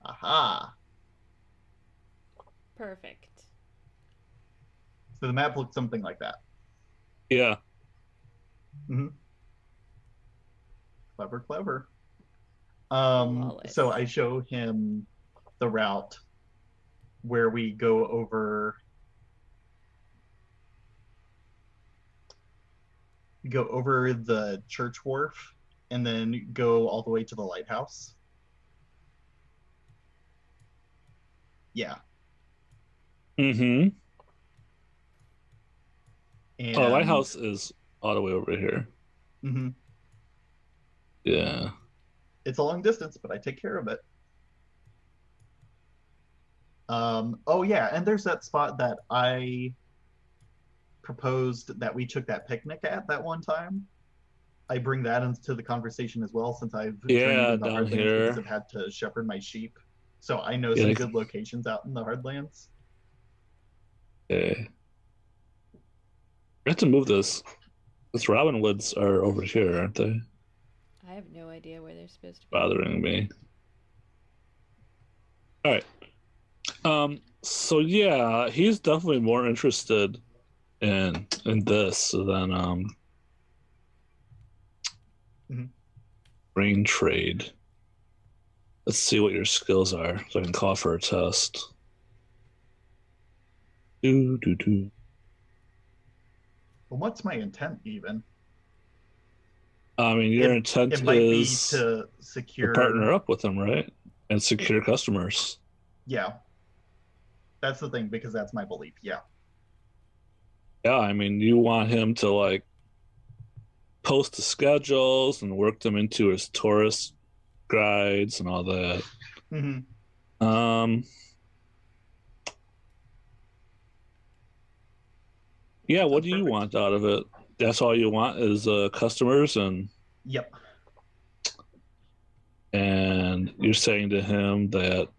Aha! Perfect. So the map looks something like that. Yeah. Mm-hmm. Clever, clever. Flawless. So I show him the route where we go over the church wharf and then go all the way to the lighthouse. Yeah. Mm-hmm. And the lighthouse is all the way over here. Mm-hmm. Yeah. It's a long distance, but I take care of it. Oh yeah, and there's that spot that I proposed that we took that picnic at that one time. I bring that into the conversation as well, since I've journeyed in the down hardlands here. because I've had to shepherd my sheep. So I know some good locations out in the hardlands. Okay. We have to move this. These robin woods are over here, aren't they? I have no idea where they're supposed to be. Bothering me. All right. So yeah, he's definitely more interested in this than grain trade. Let's see what your skills are, so I can call for a test. Well, what's my intent even? I mean, your intent It might be is to to secure. partner up with them, right? And secure customers. Yeah, that's the thing, because that's my belief. Yeah. Yeah, I mean, you want him to like post the schedules and work them into his tourist guides and all that. Hmm. Um, yeah, what Sounds do you perfect. want out of it? That's all you want is customers, Yep. and you're saying to him that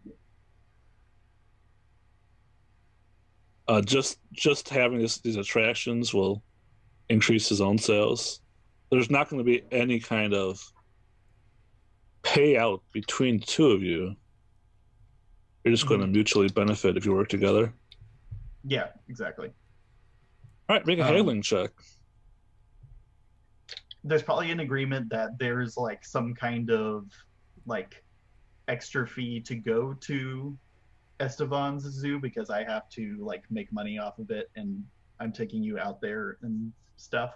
just having these attractions will increase his own sales. There's not going to be any kind of payout between the two of you. You're just going to mutually benefit if you work together. Yeah, exactly. All right, make a haggling check. There's probably an agreement that there's like some kind of like extra fee to go to Estevan's zoo, because I have to like make money off of it, and I'm taking you out there and stuff.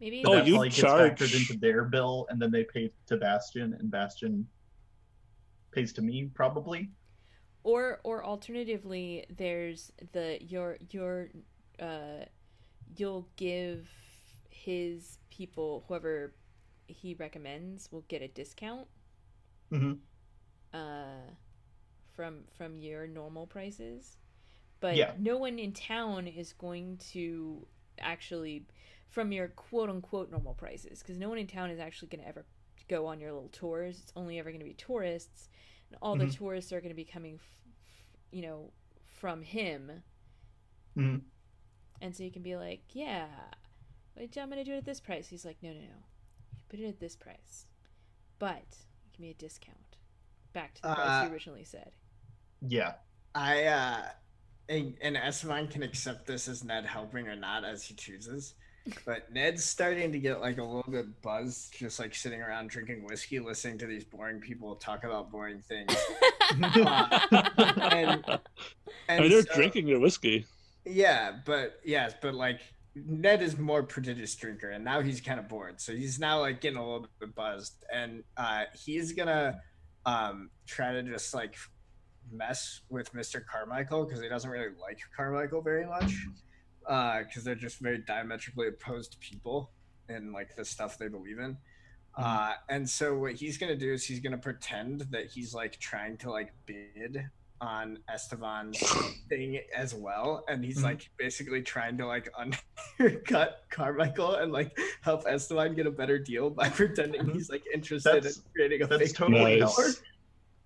Maybe But Oh, that you probably gets factored charge. into their bill, and then they pay to Bastion, and Bastion pays to me probably. or alternatively, there's the your you'll give his people, whoever he recommends, will get a discount Hmm. uh from your normal prices, but Yeah. no one in town is going to actually, from your quote unquote normal prices, because no one in town is actually going to ever go on your little tours. It's only ever going to be tourists, and all the Hmm. tourists are going to be coming from him. Hmm. And so you can be like, yeah, I'm going to do it at this price. He's like, no, you put it at this price, but give me a discount back to the price you originally said. Yeah. And Esteban can accept this as Ned helping or not as he chooses. But Ned's starting to get like a little bit buzzed, just like sitting around drinking whiskey, listening to these boring people talk about boring things. And I mean, they're so, drinking their whiskey. Yeah, but like Ned is more prodigious drinker, and now he's kind of bored, so he's now like getting a little bit buzzed, and he's gonna try to just like mess with Mr. Carmichael because he doesn't really like Carmichael very much, because they're just very diametrically opposed people and like the stuff they believe in. And so what he's gonna do is he's gonna pretend that he's like trying to like bid on Estevan's thing as well, and he's like basically trying to like undercut Carmichael and like help Estevan get a better deal by pretending he's like interested in creating a fake totally nice. help.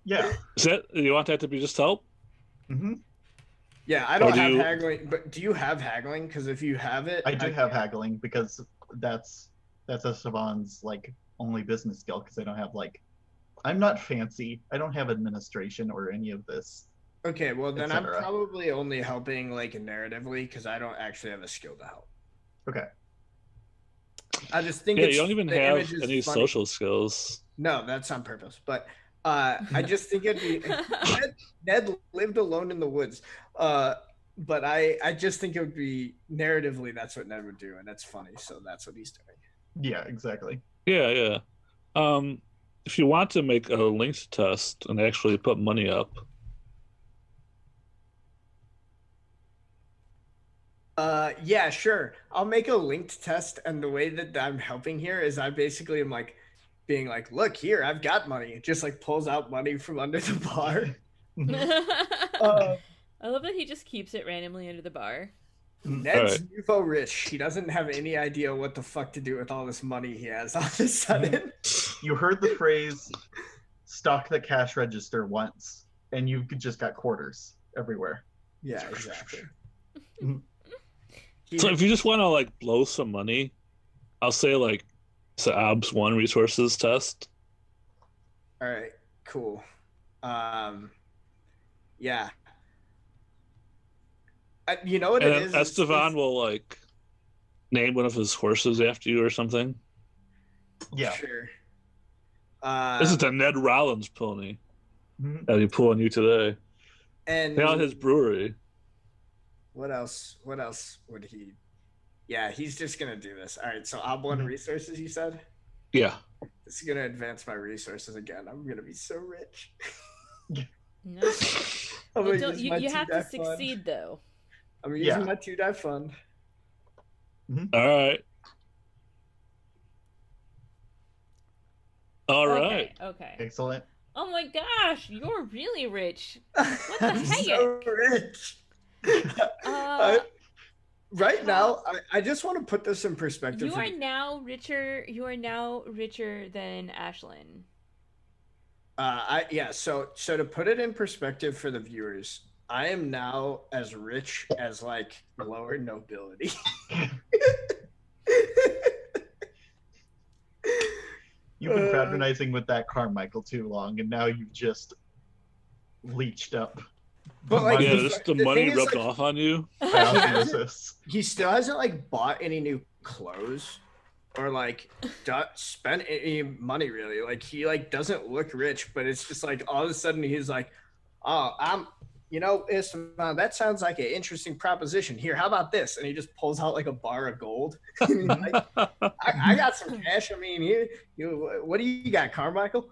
Yeah. Is that, you want that to be just help? Mm-hmm. Yeah, I don't have haggling, but do you have haggling? Because if you have it, I do have haggling, because that's Esteban's like only business skill, because I don't have like, I'm not fancy. I don't have administration or any of this. Okay, well then I'm probably only helping like narratively because I don't actually have a skill to help. Okay. I just think you don't even have any funny. social skills. No, that's on purpose. But I just think it'd be Ned lived alone in the woods. But I just think it would be narratively that's what Ned would do, and that's funny. So that's what he's doing. Yeah, exactly. Yeah. If you want to make a linked test and actually put money up. Yeah, sure. I'll make a linked test, and the way that I'm helping here is I basically am like being like, look here, I've got money. It just like pulls out money from under the bar. I love that he just keeps it randomly under the bar. Ned's nouveau rich. He doesn't have any idea what the fuck to do with all this money he has all of a sudden. You heard the phrase stock the cash register once, and you just got quarters everywhere. Yeah, exactly. So if you just want to like blow some money, I'll say like it's an OBS 1 resources test. All right, cool. Yeah. You know what and it is? Estevan will like name one of his horses after you or something. Yeah. Sure. This is the Ned Rollins pony that he pulled on you today. And out his brewery. What else would he? Yeah, he's just gonna do this. All right, so OB1 resources, you said? Yeah. This is gonna advance my resources again. I'm gonna be so rich. No. I'm Well, gonna use my you have to 2 die fund. succeed though. I'm using my 2 die fund. All right. All right. Okay. Excellent. Oh my gosh, you're really rich. What the I'm heck? so rich. Right now, I just want to put this in perspective. You are now richer. You are now richer than Ashlyn. So to put it in perspective for the viewers, I am now as rich as like lower nobility. You've been fraternizing with that Carmichael too long, and now you've just leached up. But like, yeah, just the money rubbed off on you. He still hasn't like bought any new clothes or like spent any money really. Like he like doesn't look rich, but it's just like all of a sudden he's like, oh, Esteban, that sounds like an interesting proposition. Here, how about this? And he just pulls out like a bar of gold. Like, I got some cash. I mean, here, what do you got, Carmichael?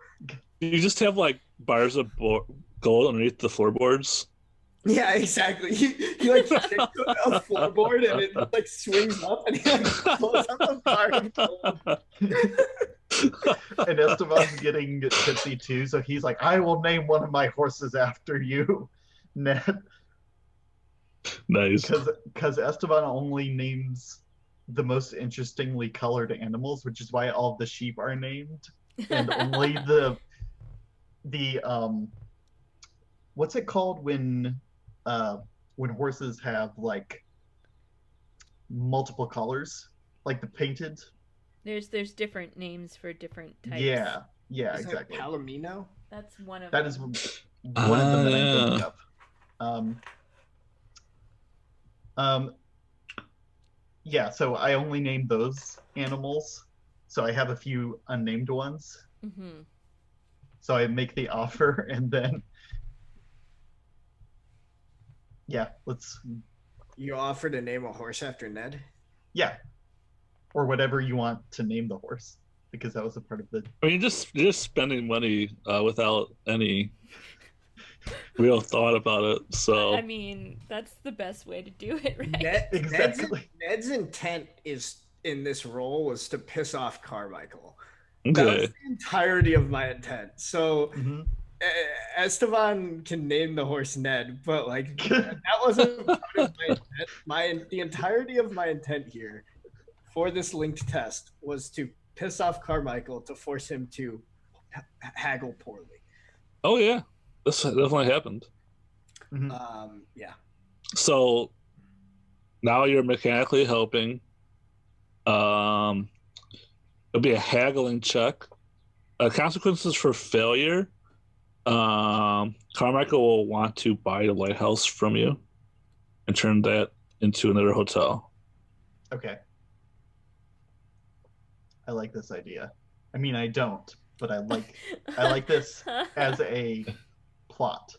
You just have like bars of gold underneath the floorboards. Yeah, exactly. He like sticks a floorboard and it like swings up and he like pulls up a bar of gold. And Esteban's getting tipsy too, so he's like, I will name one of my horses after you, Ned. Nice. Because Esteban only names the most interestingly colored animals, which is why all the sheep are named. And only the what's it called when horses have like multiple colors, like the painted? There's different names for different types. Yeah, Is exactly. Palomino? That's one of that them. is one of them that I'm thinking of. Yeah, so I only named those animals. So I have a few unnamed ones. Mm-hmm. So I make the offer and then You offer to name a horse after Ned? Yeah. Or whatever you want to name the horse, because that was a part of the. I mean, you're just spending money without any real thought about it. So I mean, that's the best way to do it, right? Exactly. Ned's intent is in this role was to piss off Carmichael. okay. That was the entirety of my intent. So Esteban can name the horse Ned, but like that wasn't part of my intent. The entirety of my intent here for this linked test was to piss off Carmichael to force him to haggle poorly. Oh yeah, this definitely happened. Yeah. So now you're mechanically helping. It'll be a haggling check. Consequences for failure. Carmichael will want to buy the lighthouse from you and turn that into another hotel. Okay. I like this idea. I mean, I don't, but I like this as a plot.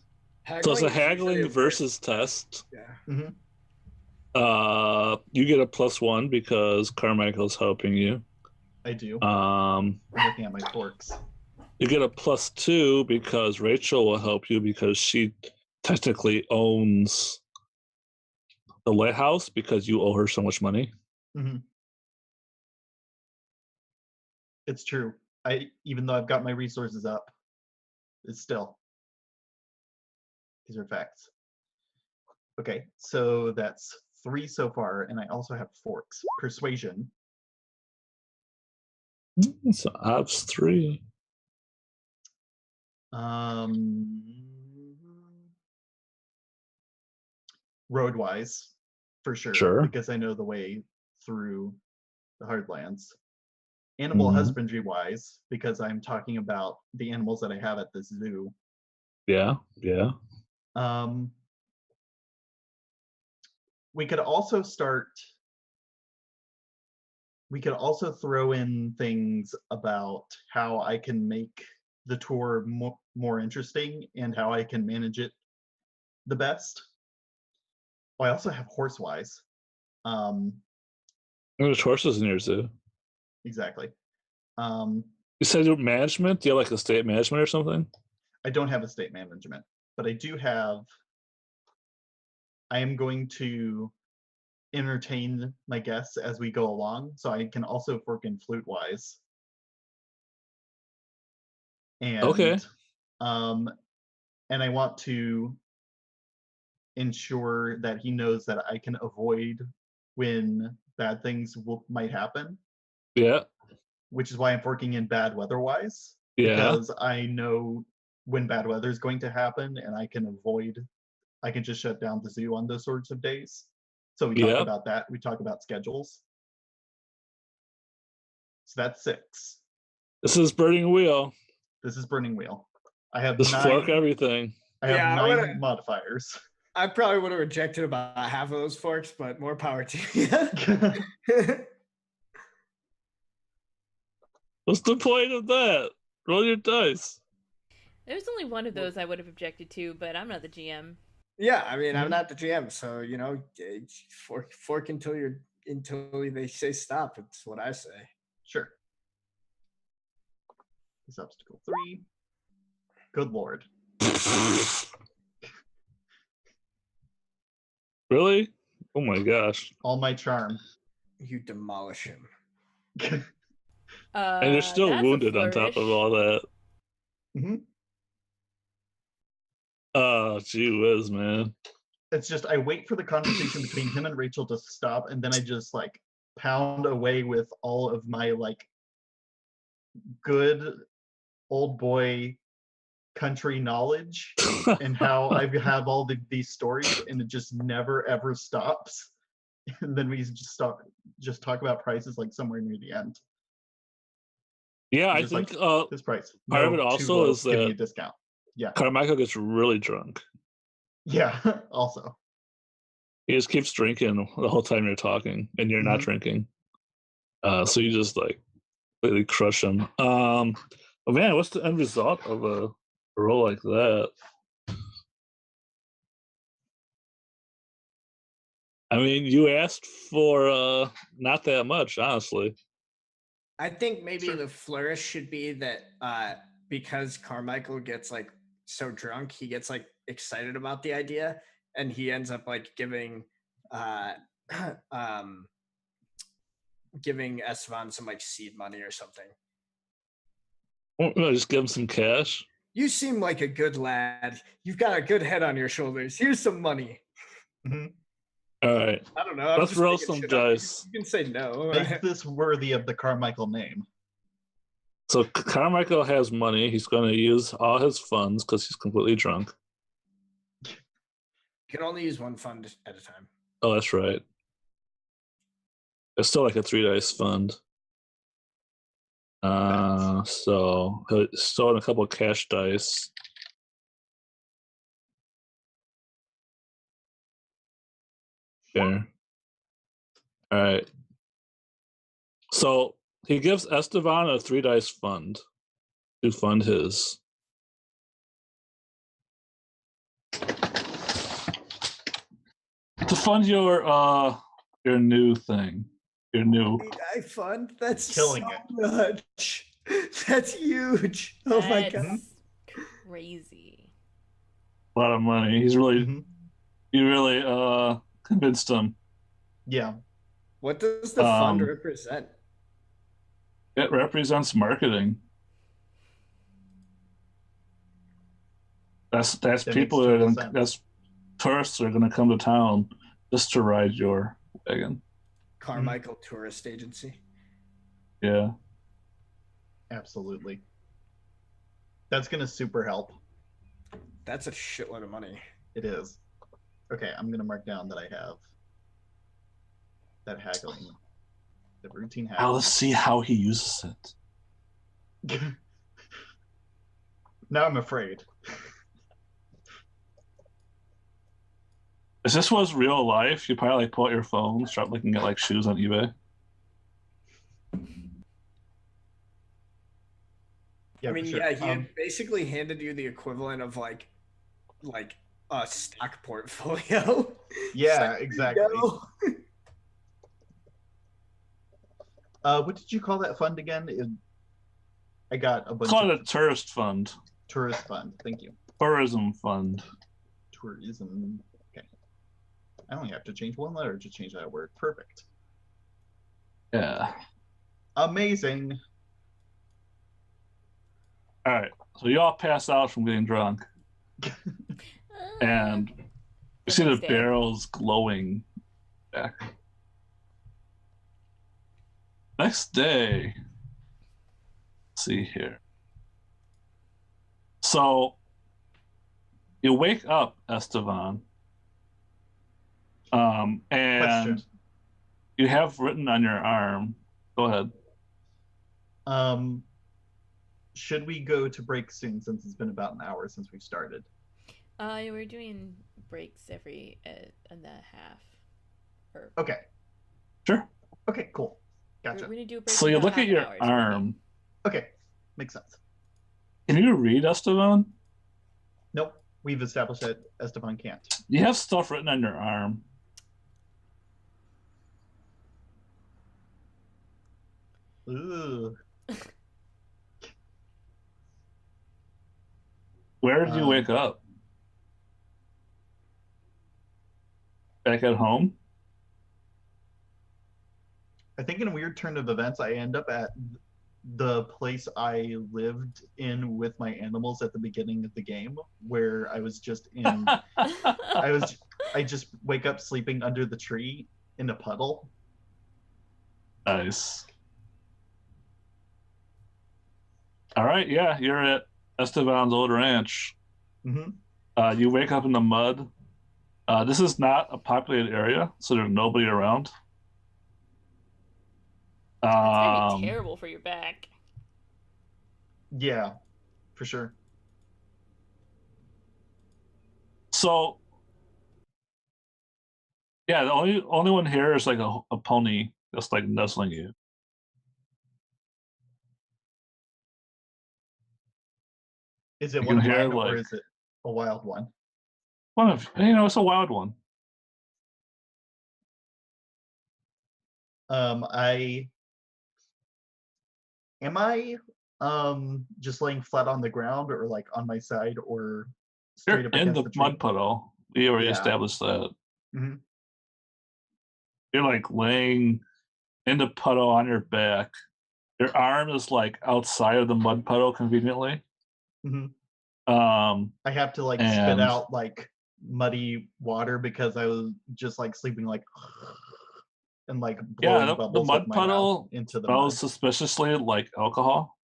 So it's a haggling versus test. Yeah. You get a +1 because Carmichael's helping you. I do. I'm looking at my forks. You get a +2 because Rachel will help you because she technically owns the lighthouse because you owe her so much money. It's true. Even though I've got my resources up, it's still. These are facts. Okay, so that's 3 so far, and I also have forks. Persuasion. So Ops 3. Roadwise, for sure, because I know the way through the Hardlands. Animal husbandry wise, because I'm talking about the animals that I have at this zoo. Yeah. We could also throw in things about how I can make the tour more interesting and how I can manage it the best. Oh, I also have Horsewise. There's horses in your zoo. Exactly. You said you're management? Do you have like estate management or something? I don't have estate management, but I do have. I am going to entertain my guests as we go along, so I can also fork in flute wise. And Okay. And I want to ensure that he knows that I can avoid when bad things might happen, Yeah. which is why I'm forking in bad weather wise, Yeah. because I know when bad weather is going to happen and I can just shut down the zoo on those sorts of days. So we talk Yep. about that. We talk about schedules. So that's 6. This is Burning Wheel. This is Burning Wheel. I have Just 9. fork everything. I have Yeah, 9 modifiers. I probably would have rejected about half of those forks, but more power to you. What's the point of that? Roll your dice. There's only one of those I would have objected to, but I'm not the GM. Yeah, I mean, I'm Mhm. not the GM, so fork until they say stop. It's what I say. Sure. This obstacle 3. Good lord. Really? Oh my gosh. All my charm. You demolish him. And you're still That's a wounded on top of flourish. all that. hmm Oh, gee whiz, man. It's just I wait for the conversation between him and Rachel to stop, and then I just like pound away with all of my like good old boy country knowledge and how I have all these stories, and it just never ever stops. And then we just talk about prices like somewhere near the end. Yeah, I Just think like, this price. part of No, it too also low, is give me a that discount. Yeah. Carmichael gets really drunk. Yeah. Also. He just keeps drinking the whole time you're talking, and you're not Mhm. drinking. So you just like completely crush him. Oh man, what's the end result of a roll like that? I mean, you asked for not that much, honestly. I think maybe Sure. the flourish should be that because Carmichael gets like so drunk, he gets like excited about the idea, and he ends up like giving giving Esteban some like seed money or something. Just give him some cash. You seem like a good lad. You've got a good head on your shoulders. Here's some money. Mm-hmm. All right. I don't know. I'm Let's just roll making some shit up. dice. You can say no. Make this worthy of the Carmichael name. So Carmichael has money. He's going to use all his funds because he's completely drunk. You can only use one fund at a time. Oh, that's right. It's still like a 3 dice fund. So he'll throw in a couple of cash dice. There. All right. So he gives Esteban a 3 dice fund to fund his. To fund your new thing. Your new I fund? That's Killing so it. much. That's huge. Oh my god. That's crazy. lot of money. He's really Mhm. you really convinced him. Yeah. What does the fund Um, represent? It represents marketing. That's That people makes that are total gonna, sense. that's tourists are going to come to town just to ride your wagon. Carmichael Tourist Agency. Yeah. Absolutely. That's gonna super help. That's a shitload of money. It is. Okay, I'm gonna mark down that I have that haggling. The routine Now haggling. let's see how he uses it. Now I'm afraid. If this was real life, you probably like pull out your phone, start looking at like shoes on eBay. Yeah, I mean, for sure. yeah, he had basically handed you the equivalent of like a stock portfolio. Yeah, It's exactly. go. What did you call that fund again? I got a bunch Call of it a tourist fund. tourist fund. Thank you. Tourism fund. Tourism. Okay. I only have to change one letter to change that word. Perfect. Yeah. Amazing. All right. So you all pass out from getting drunk, and you see the next day. barrels glowing back. Next day. Let's see here. So you wake up, Esteban, and Question. you have written on your arm. Go ahead. Should we go to break soon since it's been about an hour since we started? We're doing breaks every and a half. Or Okay. Sure. Okay, cool. Gotcha. we're gonna do a break. So you about look half at an your hour, so maybe. arm. Okay, makes sense. Can you read, Esteban? Nope, we've established that Esteban can't. You have stuff written on your arm. Ooh. Where did you wake up? Back at home? I think in a weird turn of events, I end up at the place I lived in with my animals at the beginning of the game, where I was just in. I just wake up sleeping under the tree in a puddle. Nice. All right, yeah, you're at Esteban's old ranch. Mm-hmm. You wake up in the mud. This is not a populated area, so there's nobody around. That's gonna be terrible for your back. Yeah, for sure. So, yeah, the only one here is like a pony just like nuzzling you. Is it You one of can hear, mine or like- is it a wild one? One of it's a wild one. Am I just laying flat on the ground or like on my side or straight You're up in against the the tree? mud puddle. We already Yeah. established that. Mhm. You're like laying in the puddle on your back. Your arm is like outside of the mud puddle conveniently. Mhm. I have to like spit out like muddy water because I was just like sleeping like and like blowing the bubbles mud with my puddle mouth into the smells mud. suspiciously like alcohol.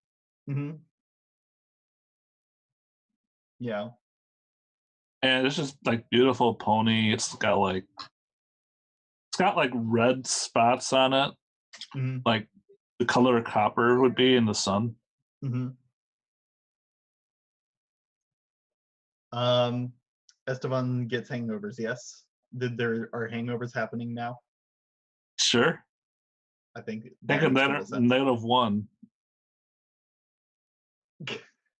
Mm-hmm. Yeah. And it's just like beautiful pony. It's got like red spots on it, Mm-hmm. like the color copper would be in the sun. Mm-hmm. Esteban gets hangovers, yes. There are hangovers happening now? Sure. I think Take that a makes total sense. -1.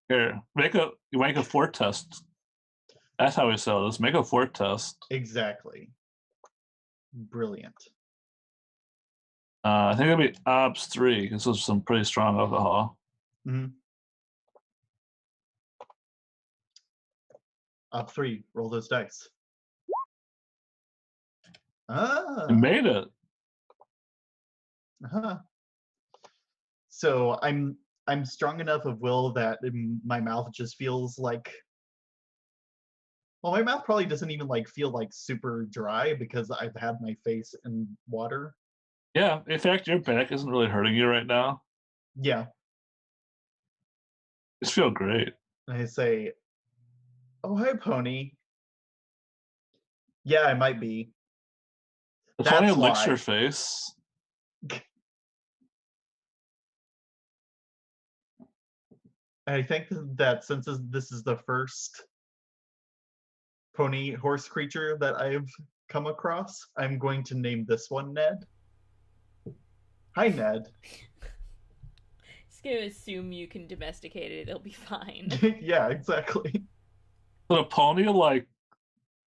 Here, you make a fort test. That's how we sell this. Make a fort test. Exactly. Brilliant. I think it'll be Ops 3 because there's some pretty strong alcohol. Mm-hmm. Op 3, roll those dice. You made it. Uh-huh. So I'm strong enough of will that my mouth just feels like. Well, my mouth probably doesn't even like feel like super dry because I've had my face in water. Yeah, in fact, your back isn't really hurting you right now. Yeah. Just feel great. And I say, "Oh, hi, pony." Yeah, I might be. The That's pony licks why. your face. I think that since this is the first pony horse creature that I've come across, I'm going to name this one Ned. Hi, Ned. Just gonna assume you can domesticate it. It'll be fine. Yeah, exactly. The pony like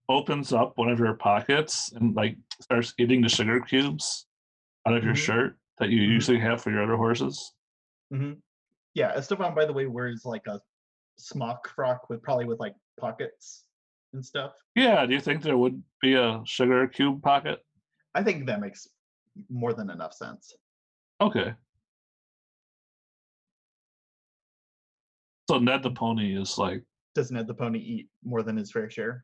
opens up one of your pockets and like starts eating the sugar cubes out of your Mhm. shirt that you Mhm. usually have for your other horses. Mm-hmm. Yeah, Esteban, by the way, wears like a smock frock with like pockets and stuff. Yeah, do you think there would be a sugar cube pocket? I think that makes more than enough sense. Okay. So Ned the pony is like, Does Ned the pony eat more than his fair share?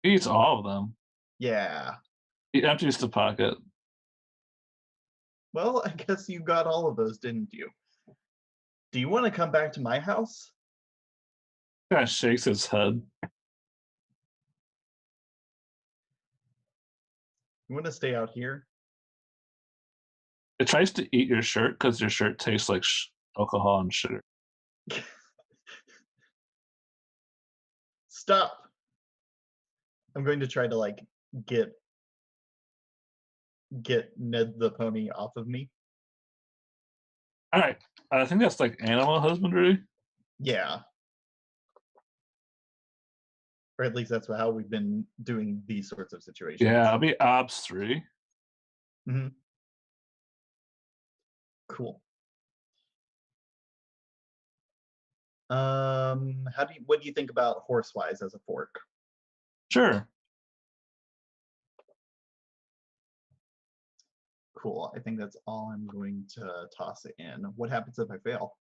he eats all of them. Yeah. He empties the pocket. Well, I guess you got all of those, didn't you? Do you want to come back to my house? Kind of shakes his head. You want to stay out here? It tries to eat your shirt because your shirt tastes like alcohol and sugar. Stop. I'm going to try to like get Ned the pony off of me. All right. I think that's like animal husbandry. Yeah. Or at least that's how we've been doing these sorts of situations. Yeah, I'll be Obs 3. Mm-hmm. Cool. What do you think about horsewise as a fork? Sure. Cool. I think that's all I'm going to toss it in. What happens if I fail?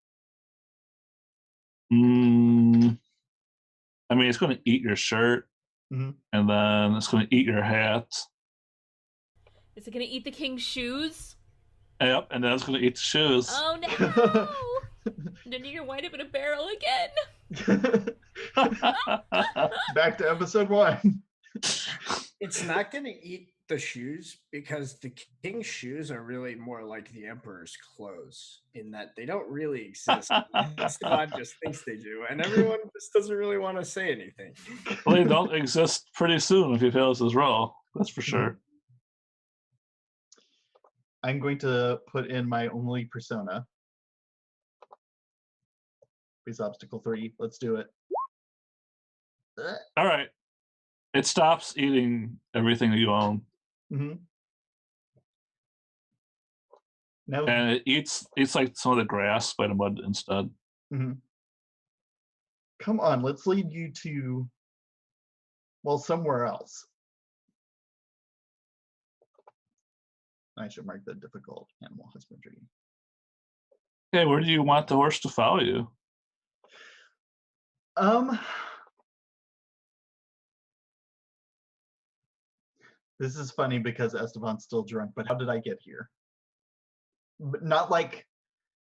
I mean, it's going to eat your shirt, mm-hmm. and then it's going to eat your hat. Is it gonna eat the king's shoes? Yep, and then it's going to eat the shoes. Oh no! Then you're gonna wind up in a barrel again. Back to episode 1. It's not going to eat the shoes because the king's shoes are really more like the emperor's clothes in that they don't really exist. Esteban just thinks they do, and everyone just doesn't really want to say anything. Well, they don't exist pretty soon if he fails his role. That's for sure. I'm going to put in my only persona. Please, obstacle 3. Let's do it. All right. It stops eating everything that you own. Mm-hmm. Now, and it eats like some of the grass by the mud instead. Mm-hmm. Come on, let's lead you to, well, somewhere else. I should mark the difficult animal husbandry. Okay, where do you want the horse to follow you? This is funny because Esteban's still drunk, but how did I get here? But not like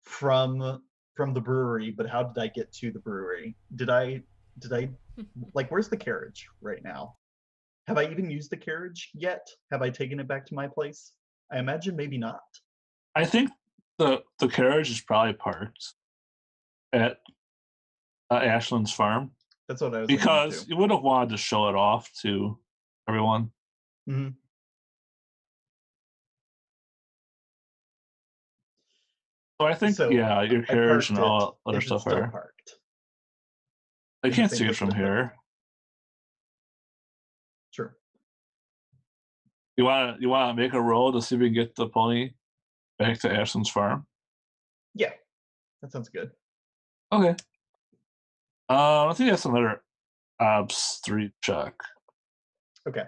from the brewery, but how did I get to the brewery? Did I like, where's the carriage right now? Have I even used the carriage yet? Have I taken it back to my place? I imagine maybe not. I think the carriage is probably parked at Ashland's farm. That's what I was because you would have wanted to show it off to everyone. Mm-hmm. So I think, yeah, your carriage and all other stuff are parked. I can't see it from here. Sure. You want to make a roll to see if we can get the pony back to Ashland's farm? Yeah, that sounds good. Okay. I think that's another Obs 3 check. Okay.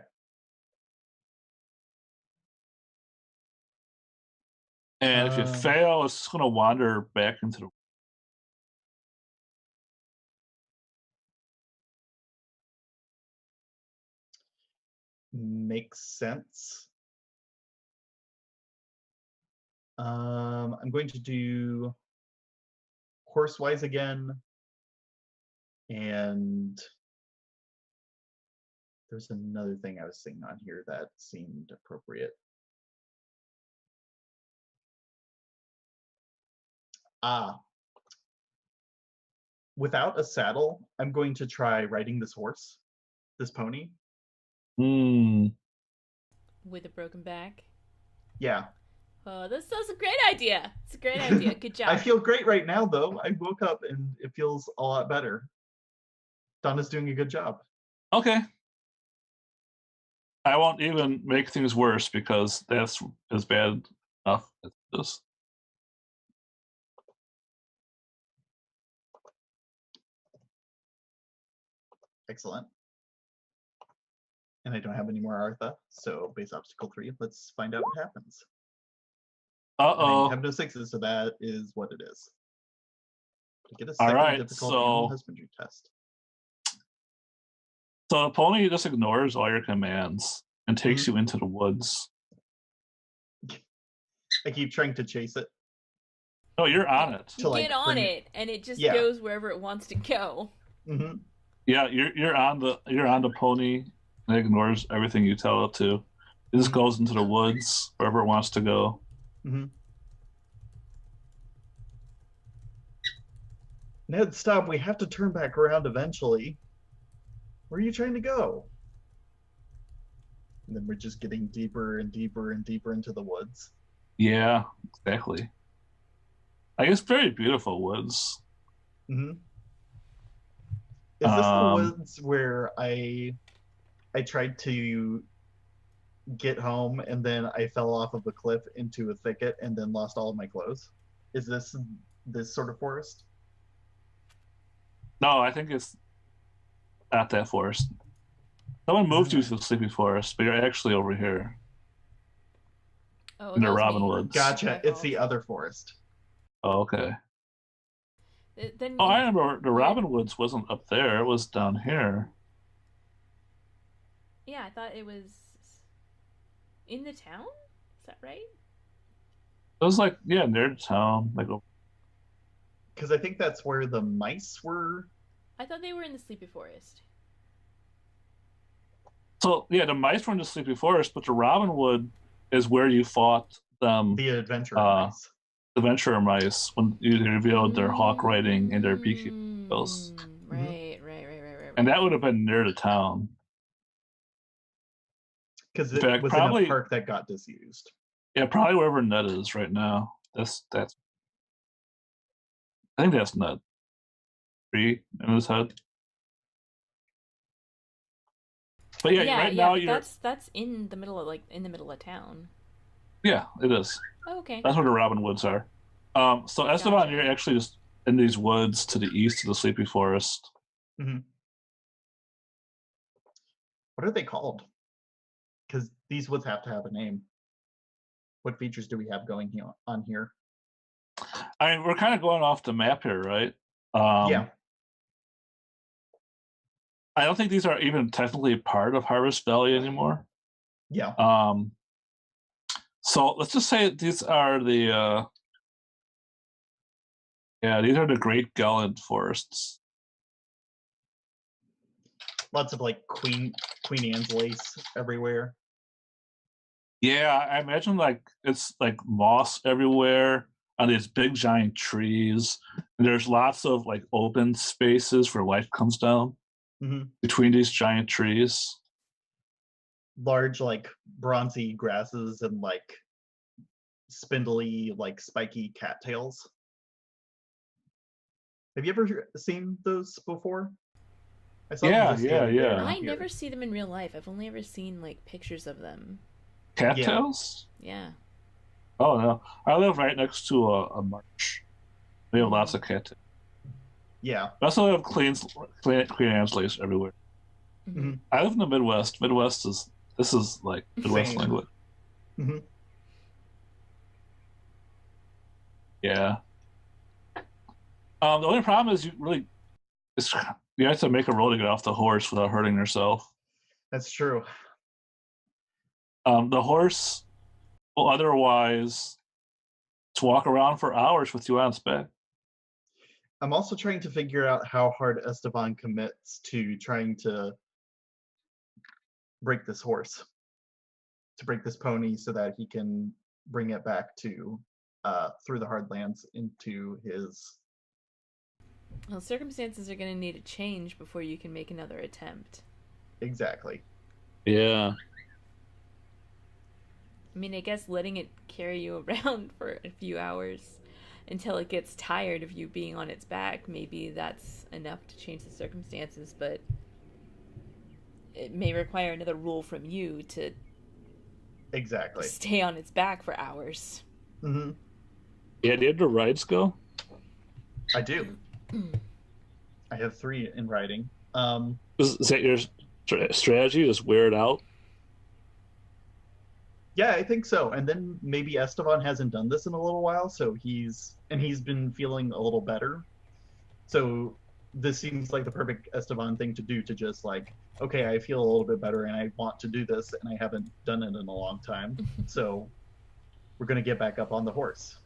And if you fail, it's going to wander back into the. Makes sense. I'm going to do horsewise again. And there's another thing I was seeing on here that seemed appropriate. Without a saddle, I'm going to try riding this horse, this pony. With a broken back? Yeah. Oh, that's a great idea. It's a great idea. Good job. I feel great right now, though. I woke up and it feels a lot better. Donna's doing a good job. Okay. I won't even make things worse because that's as bad enough as this. Excellent. And I don't have any more Artha, so base obstacle 3. Let's find out what happens. And I have no 6s, so that is what it is. To get a second difficult animal husbandry test. So the pony just ignores all your commands and takes you into the woods. I keep trying to chase it. No, you're on it. You get on it, and it just goes wherever it wants to go. Mm-hmm. Yeah, you're on the pony. And it ignores everything you tell it to. It just goes into the woods wherever it wants to go. Mm-hmm. Ned, stop! We have to turn back around eventually. Where are you trying to go? And then we're just getting deeper and deeper and deeper into the woods. Yeah, exactly. I guess very beautiful woods. Mm-hmm. Is this the woods where I tried to get home and then I fell off of a cliff into a thicket and then lost all of my clothes? Is this sort of forest? No, I think it's not that forest. Someone moved you to the Sleepy Forest, but you're actually over here. Oh, in the Robin Woods. Gotcha. It's the other forest. Oh, okay. Then I remember the Robin Woods wasn't up there. It was down here. Yeah, I thought it was in the town? Is that right? It was like, yeah, near the town. Like, because I think that's where the mice were. I thought they were in the Sleepy Forest. So, yeah, the mice were in the Sleepy Forest, but the Robin Wood is where you fought them. The adventurer mice. The adventurer mice, when you revealed their hawk riding and their beekeeping skills. Right. And that would have been near the town. Because it was probably in a park that got disused. Yeah, probably wherever Ned is right now. That's. I think that's Ned. Tree in his head. But yeah, right now you're. That's in the middle of town. Yeah, it is. Oh, okay. That's where the Robin Woods are. So Esteban, you're actually just in these woods to the east of the Sleepy Forest. Mm-hmm. What are they called? Because these woods have to have a name. What features do we have going on here? I mean, we're kind of going off the map here, right? Yeah. I don't think these are even technically part of Harvest Valley anymore. Yeah. So let's just say these are the these are the Great Gallant Forests. Lots of like Queen Anne's lace everywhere. Yeah, I imagine like it's like moss everywhere on these big giant trees. And there's lots of like open spaces where light comes down between these giant trees. Large like bronzy grasses and like spindly like spiky cattails. Have you ever seen those before? I saw them just the other day I never see them in real life. I've only ever seen like pictures of them. Cattails? Yeah. Oh no, I live right next to a marsh. We have lots of cattails. Yeah. We also have Queen Anne's lace everywhere. Mm-hmm. I live in the Midwest. This is like Midwest language. Mm-hmm. Yeah. The only problem is you have to make a roll to get off the horse without hurting yourself. That's true. The horse will otherwise walk around for hours with you on its back. I'm also trying to figure out how hard Esteban commits to trying to break this horse, to break this pony so that he can bring it back to through the hardlands into his. Well, circumstances are going to need to change before you can make another attempt. Exactly. Yeah. I mean, I guess letting it carry you around for a few hours until it gets tired of you being on its back, maybe that's enough to change the circumstances, but it may require another rule from you to stay on its back for hours. Mm-hmm. Yeah, did the rides go? I do. I have 3 in riding. Is that your strategy? Just wear it out? Yeah, I think so. And then maybe Esteban hasn't done this in a little while, so he's been feeling a little better. So this seems like the perfect Esteban thing to do, to just like, okay, I feel a little bit better and I want to do this and I haven't done it in a long time. So we're gonna get back up on the horse.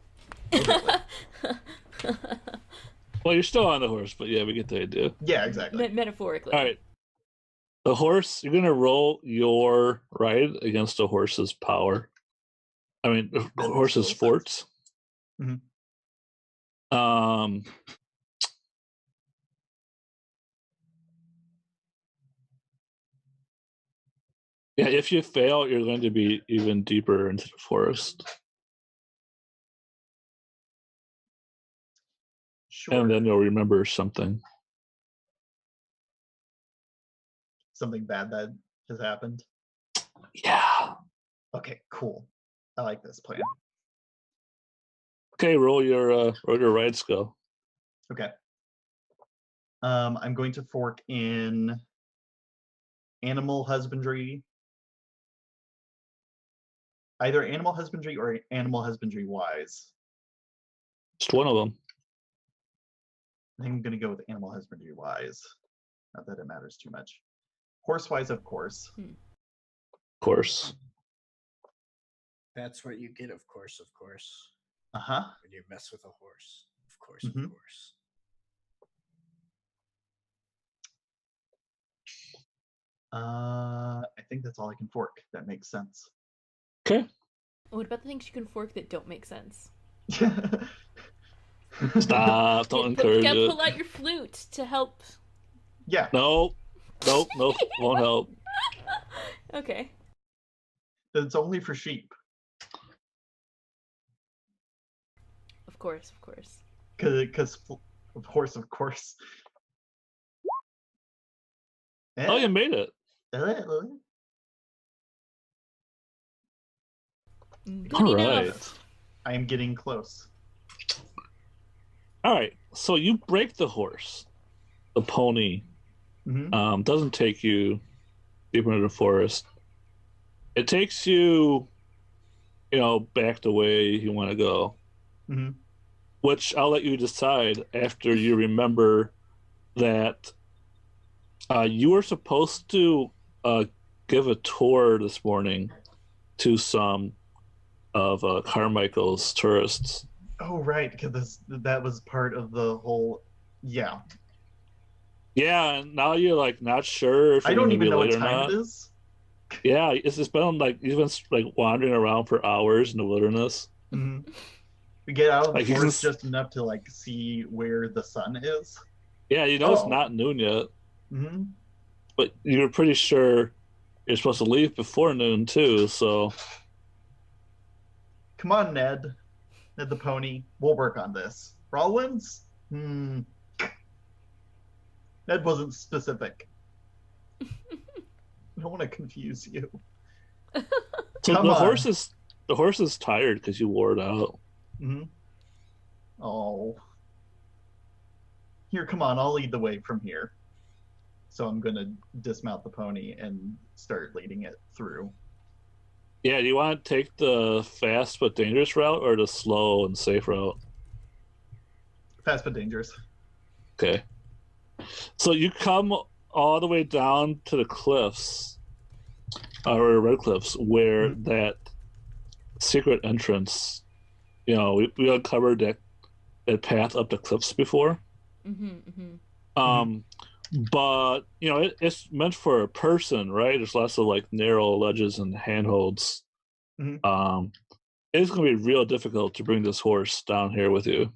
Well, you're still on the horse, but yeah, we get the idea. Yeah, exactly. Metaphorically. All right. The horse, you're gonna roll your ride against the horse's power. I mean, the horse's forts. Mhm. Yeah, if you fail, you're going to be even deeper into the forest. Sure. And then you'll remember something. Something bad that has happened. Yeah. Okay, cool. I like this plan. Okay, roll your ride skill. Okay. I'm going to fork in animal husbandry. Either animal husbandry or animal husbandry wise. Just one of them. I think I'm going to go with animal husbandry wise. Not that it matters too much. Horse wise, of course. Of course. That's what you get, of course. Uh-huh. When you mess with a horse. Of course, Mhm. of course. I think that's all I can fork. That makes sense. Okay. What about the things you can fork that don't make sense? Stop. Don't encourage You gotta it. pull out your flute to help. Yeah. Nope, won't help. Okay. It's only for sheep. Of course. Because of course. Oh, you made it. Good All enough. right. I am getting close. All right. So you break the horse. The pony doesn't take you deeper into the forest. It takes you, back the way you want to go. Mm-hmm. Which I'll let you decide after you remember that you were supposed to give a tour this morning to some of Carmichael's tourists. Oh, right, because that was part of the whole. Yeah. Yeah, and now you're like not sure if I you're don't gonna be even know late what or time not. it is. Yeah, it's been like you've been like wandering around for hours in the wilderness. Mm-hmm. We get out of the Like, you forest can just enough to like see where the sun is. Yeah, it's not noon yet, Mm-hmm. but you're pretty sure you're supposed to leave before noon too. So Come on, Ned the pony. We'll work on this. Rollins? Ned wasn't specific. I don't want to confuse you. So Come the on. horse is tired because you wore it out. Mm-hmm. Oh. Here, come on. I'll lead the way from here. So I'm going to dismount the pony and start leading it through. Yeah, do you want to take the fast but dangerous route or the slow and safe route? Fast but dangerous. Okay. So you come all the way down to the cliffs, or red cliffs, where that secret entrance, we uncovered that path up the cliffs before. But it's meant for a person, right? There's lots of like narrow ledges and handholds. It's going to be real difficult to bring this horse down here with you.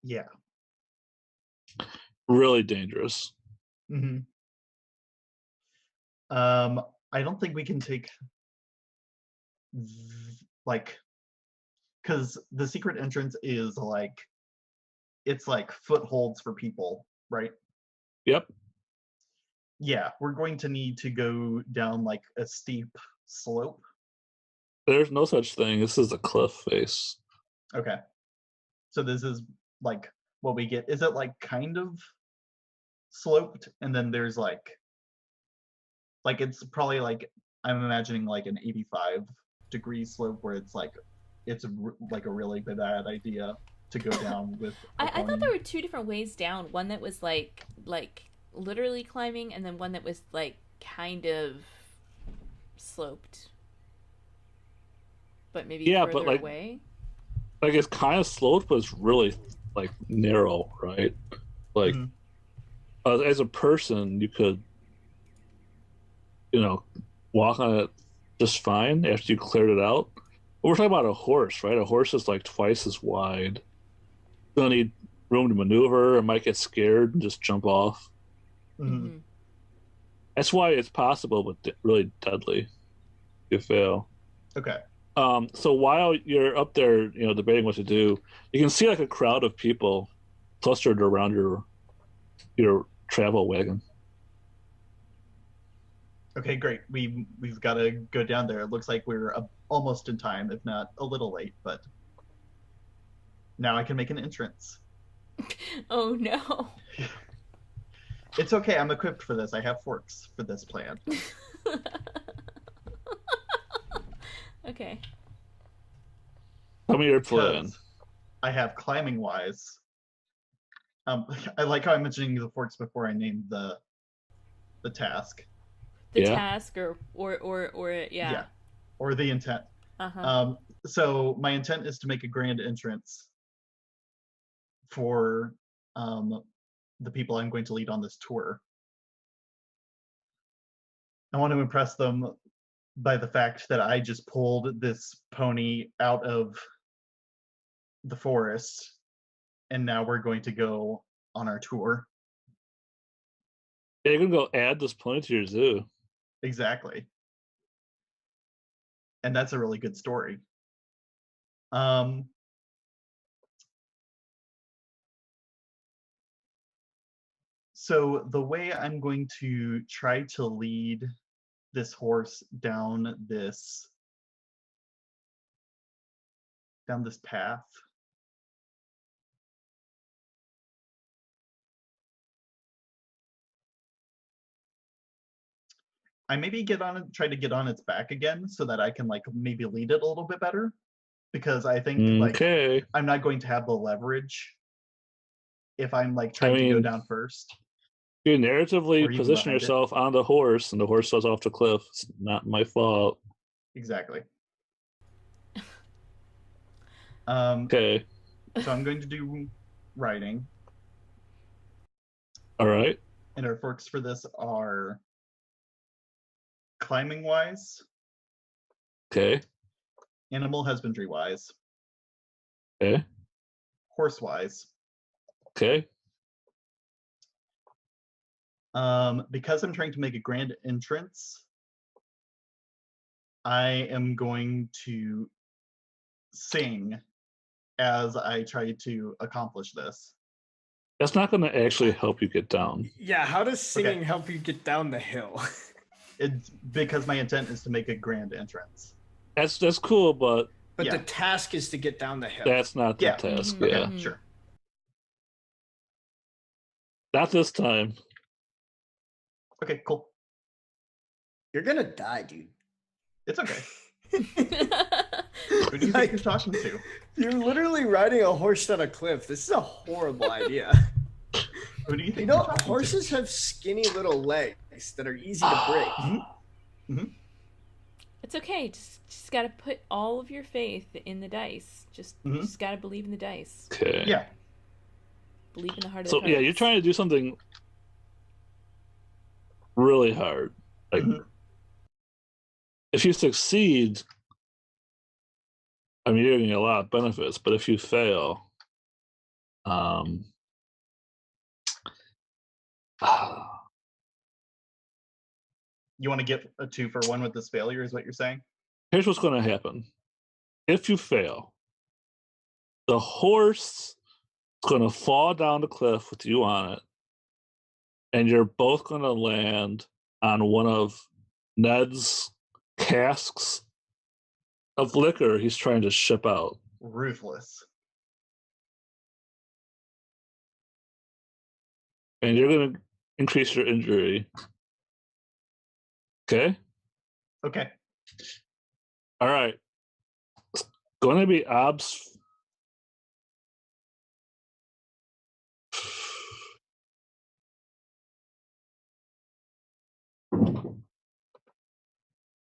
Yeah. Really dangerous. I don't think we can take because the secret entrance is like, it's like footholds for people, right? Yep. Yeah, we're going to need to go down like a steep slope. There's no such thing. This is a cliff face. Okay. So this is like what we get. Is it like kind of sloped, and then there's like it's probably like I'm imagining like an 85-degree slope where it's like like a really bad idea to go down with a I pony. thought there were two different ways down. One that was like literally climbing, and then one that was like kind of sloped, but maybe Yeah, further but like away. it's kind of sloped, but it's really like narrow, right? Like Mhm. as a person, you could, walk on it just fine after you cleared it out. But we're talking about a horse, right? A horse is like twice as wide. Gonna need room to maneuver. It might get scared and just jump off. Mhm. Mm-hmm. That's why it's possible, but really deadly if you fail. Okay. So while you're up there, debating what to do, you can see like a crowd of people clustered around your travel wagon. Okay, great. We've got to go down there. It looks like we're almost in time, if not a little late, but now I can make an entrance. Oh no. It's okay. I'm equipped for this. I have forks for this plan. Okay. Tell me your plan. Because I have climbing wise. I like how I'm mentioning the forks before I named the task. The Yeah. task or yeah. Or the intent. Uh-huh. So my intent is to make a grand entrance for the people I'm going to lead on this tour. I want to impress them by the fact that I just pulled this pony out of the forest, and now we're going to go on our tour. Yeah, you're gonna go add this pony to your zoo. Exactly. And that's a really good story. So the way I'm going to try to lead this horse down this path. I maybe try to get on its back again so that I can like maybe lead it a little bit better, because I think Okay. like I'm not going to have the leverage if I'm like trying to go down first. You narratively Or even position behind it. yourself on the horse, and the horse goes off the cliff. It's not my fault. Exactly. Okay. So I'm going to do riding, All right. and our forks for this are climbing wise, Okay. animal husbandry wise, Okay. horse wise. Okay. Because I'm trying to make a grand entrance, I am going to sing as I try to accomplish this. That's not going to actually help you get down. Yeah, how does singing help you get down the hill? It's because my intent is to make a grand entrance. That's cool, but the task is to get down the hill. that's not the task. Mhm. Yeah. Okay, sure. Not this time. Okay, cool. You're gonna die, dude. It's okay. Who do you think you're talking to? You're literally riding a horse down a cliff. This is a horrible idea. Who do you think You know, you're talking horses have skinny little legs that are easy to break. Mm-hmm. It's okay. Just gotta put all of your faith in the dice. Just gotta believe in the dice. Okay. Yeah. Believe in the heart of So the cards. yeah, you're trying to do something really hard. Like if you succeed, I mean you're getting a lot of benefits, but if you fail, You want to get a 2-for-1 with this failure, is what you're saying? here's what's going to happen. If you fail, the horse is going to fall down the cliff with you on it, and you're both going to land on one of Ned's casks of liquor he's trying to ship out. ruthless. And you're going to increase your injury. Okay? Okay. All right. It's going to be obs.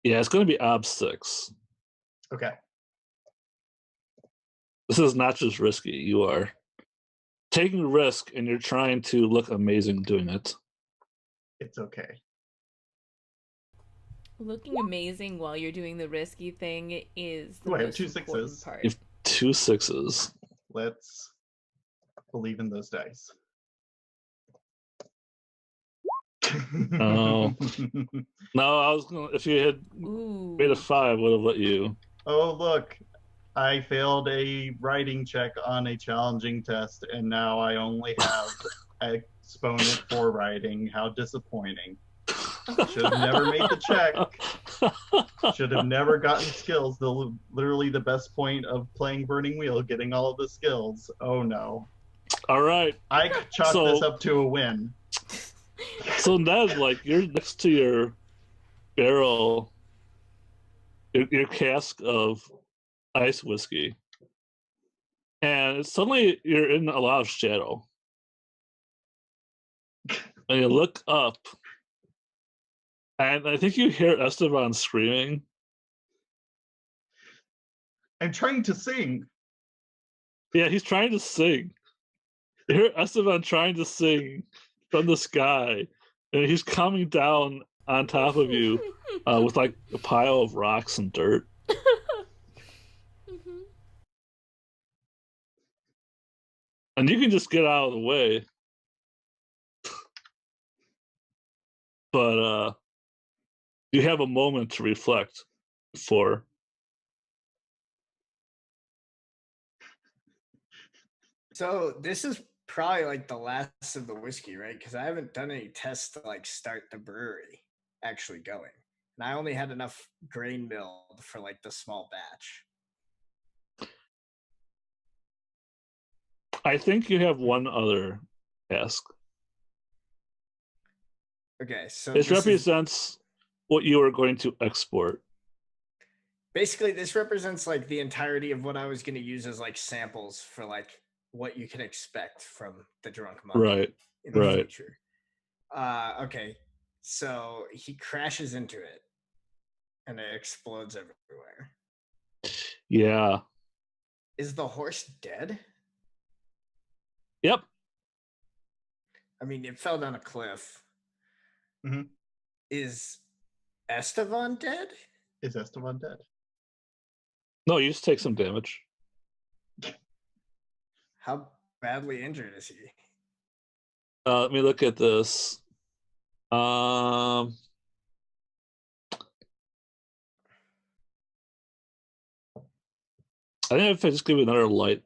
Yeah, it's going to be obs 6. Okay. This is not just risky. You are taking a risk and you're trying to look amazing doing it. It's okay. Looking amazing while you're doing the risky thing is the Ooh, I have most 2 important 6s. part. You have 2 6s. Let's believe in those dice. Oh. No, I was gonna. If you had Ooh. made a 5, would have let you. Oh, look. I failed a writing check on a challenging test, and now I only have exponent for writing. How disappointing. Should have never made the check. Should have never gotten skills. Literally the best point of playing Burning Wheel, getting all of the skills. Oh no. All right. I chalk this up to a win. So Ned, like, you're next to your barrel, your cask of ice whiskey, and suddenly you're in a lot of shadow. And you look up, and I think you hear Esteban screaming. I'm trying to sing. Yeah, he's trying to sing. You hear Esteban trying to sing from the sky, and he's coming down on top of you with like a pile of rocks and dirt. Mm-hmm. And you can just get out of the way. But you have a moment to reflect before. So this is probably like the last of the whiskey, right? Because I haven't done any tests to like start the brewery actually going. And I only had enough grain milled for like the small batch. I think you have one other task. Okay, so This represents what you are going to export. basically this represents like the entirety of what I was going to use as like samples for like what you can expect from the drunk monkey Right. in the Right. future. Okay, so he crashes into it and it explodes everywhere. Yeah. Is the horse dead? Yep. I mean, it fell down a cliff. Mhm. Is Esteban dead? Is Esteban dead? No, you just take some damage. How badly injured is he? Let me look at this. I think if I just give you another light,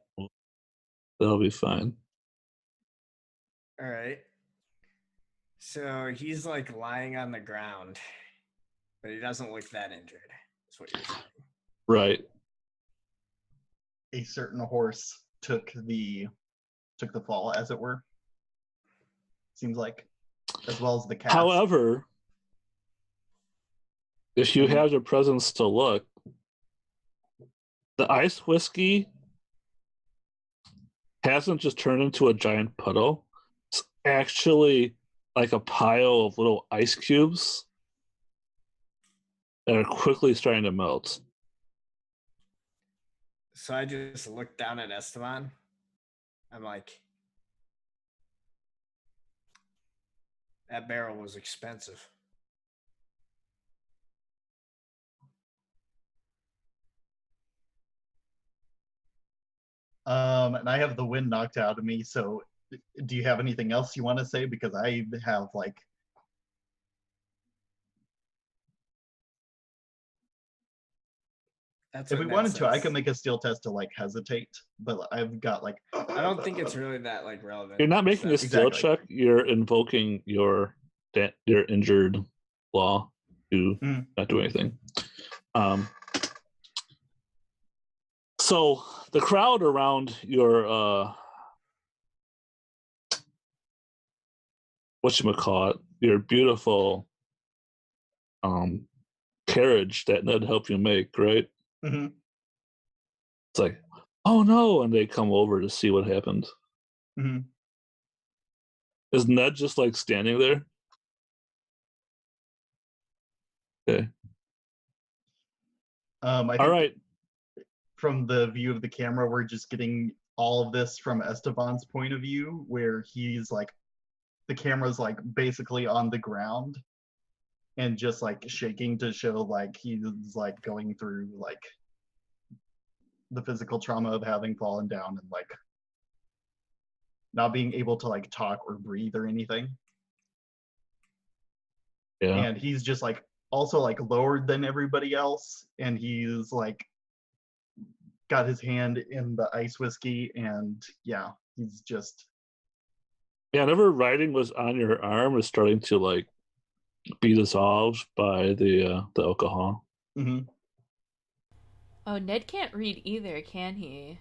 that'll be fine. All right. So he's like lying on the ground, but he doesn't look that injured. That's what you're saying. Right. A certain horse took the fall, as it were. Seems like, as well as the cast. However, if you have your presence to look, the ice whiskey hasn't just turned into a giant puddle. It's actually like a pile of little ice cubes that are quickly starting to melt. So I just looked down at Esteban. I'm like, that barrel was expensive. And I have the wind knocked out of me, so do you have anything else you want to say? Because I have like... That's if what we Ned wanted to, I says. could make a steel test to like hesitate, but I've got like... I don't think it's really that like relevant. You're not making a skill Exactly. check. You're invoking your injured law to not do anything. So the crowd around your whatchamacallit, your beautiful carriage that Ned helped you make, right? Mm-hmm. It's like, oh no, and they come over to see what happened. Mm-hmm. Is Ned just like standing there? Okay. I All think right. from the view of the camera, we're just getting all of this from Esteban's point of view, where he's like, the camera's like basically on the ground and just like shaking to show like he's like going through like the physical trauma of having fallen down and like not being able to like talk or breathe or anything. Yeah. And he's just like also like lowered than everybody else, and he's like got his hand in the ice whiskey, and yeah, he's just Yeah, whenever writing was on your arm is starting to like be dissolved by the alcohol. mhm. Oh, Ned can't read either, can he?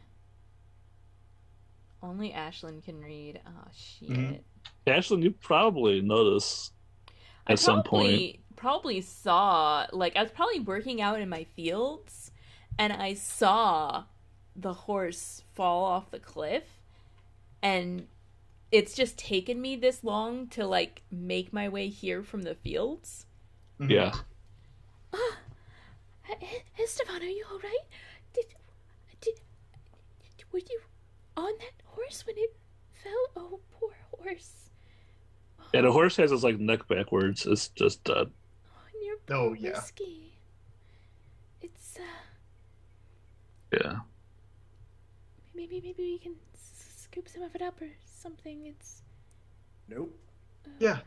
Only Ashlyn can read. Oh, shit. Mhm. Ashlyn, you probably notice at some point. Probably saw, like, I was probably working out in my fields, and I saw the horse fall off the cliff, and it's just taken me this long to, like, make my way here from the fields. Mhm. Yeah. Esteban, are you all right? Were you on that horse when it fell? Oh, poor horse. Yeah, the horse has its like neck backwards. It's just dead. And your Oh, poor yeah. whiskey. It's Yeah. maybe we can scoop some of it up or something. It's Nope. Yeah.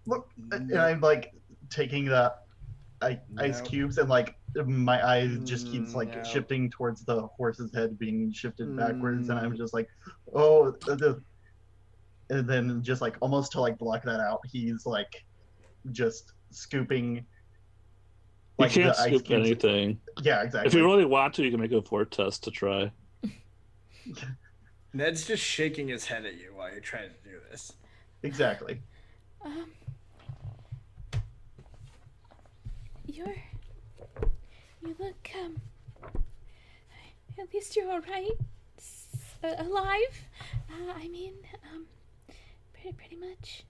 Look, and I'm like taking the ice No. cubes, and like my eyes just keeps like No. shifting towards the horse's head being shifted backwards, and I'm just like, oh, and then just like almost to like block that out, he's like just scooping like you can't the ice scoop cubes. anything. Yeah, exactly. If you really want to, you can make a fort test to try. Ned's just shaking his head at you while you're trying to do this. Exactly. you look at least you're all right. Alive. I mean, pretty much.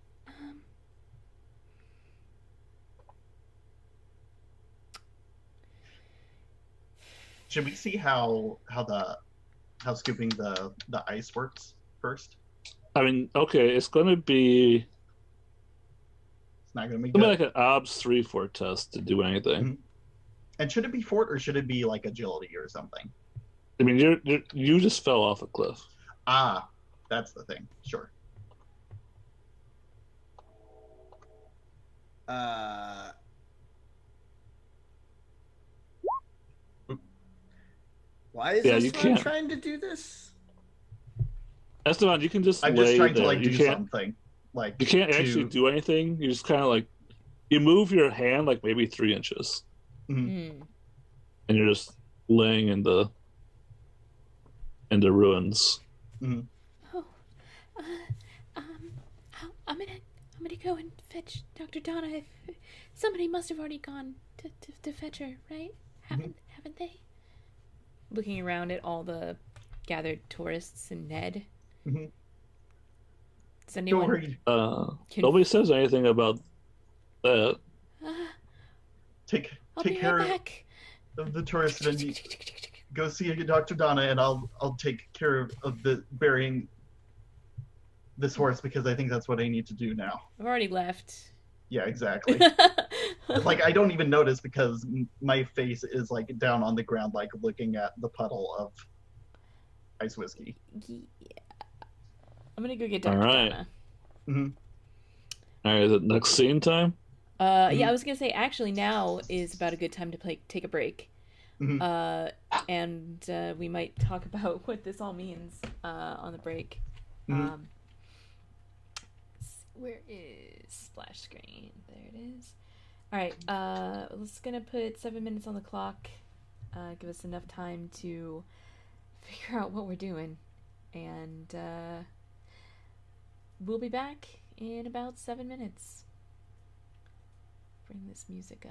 Should we see how scooping the ice works first? I mean, okay, it's gonna be It's not gonna be like good. an OBS 3 fort test to do anything. Mhm. And should it be fort or should it be like agility or something? I mean, you just fell off a cliff. Ah, that's the thing. Sure. Why is Yeah, you Esteban can't. trying to do this? Esteban, you can just I'm lay just trying there. to like You do can't. something. Like You can't actually do anything. You just kind of like you move your hand like maybe 3 inches, Mhm. and you're just laying in the ruins. Mhm. Oh, I'm gonna go and fetch Dr. Donna. If somebody must have already gone to fetch her, right? Haven't they? Looking around at all the gathered tourists and Ned. Mhm. Does Don't anyone... worry. Nobody says anything about that. Take I'll be care right back. of the tourist and go see Dr. Donna, and I'll take care of the burying this horse because I think that's what I need to do now. I've already left. Yeah, exactly. Like I don't even notice because my face is like down on the ground, like looking at the puddle of ice whiskey. Yeah. I'm gonna go get Dr. All right. Donna. Mm-hmm. All right, is it next scene time? Yeah, I was gonna say actually now is about a good time to take a break. Mm-hmm. And we might talk about what this all means on the break. Mm-hmm. Where is splash screen? There it is. All right, let's gonna put 7 minutes on the clock. give us enough time to figure out what we're doing. And we'll be back in about 7 minutes. Bring this music up.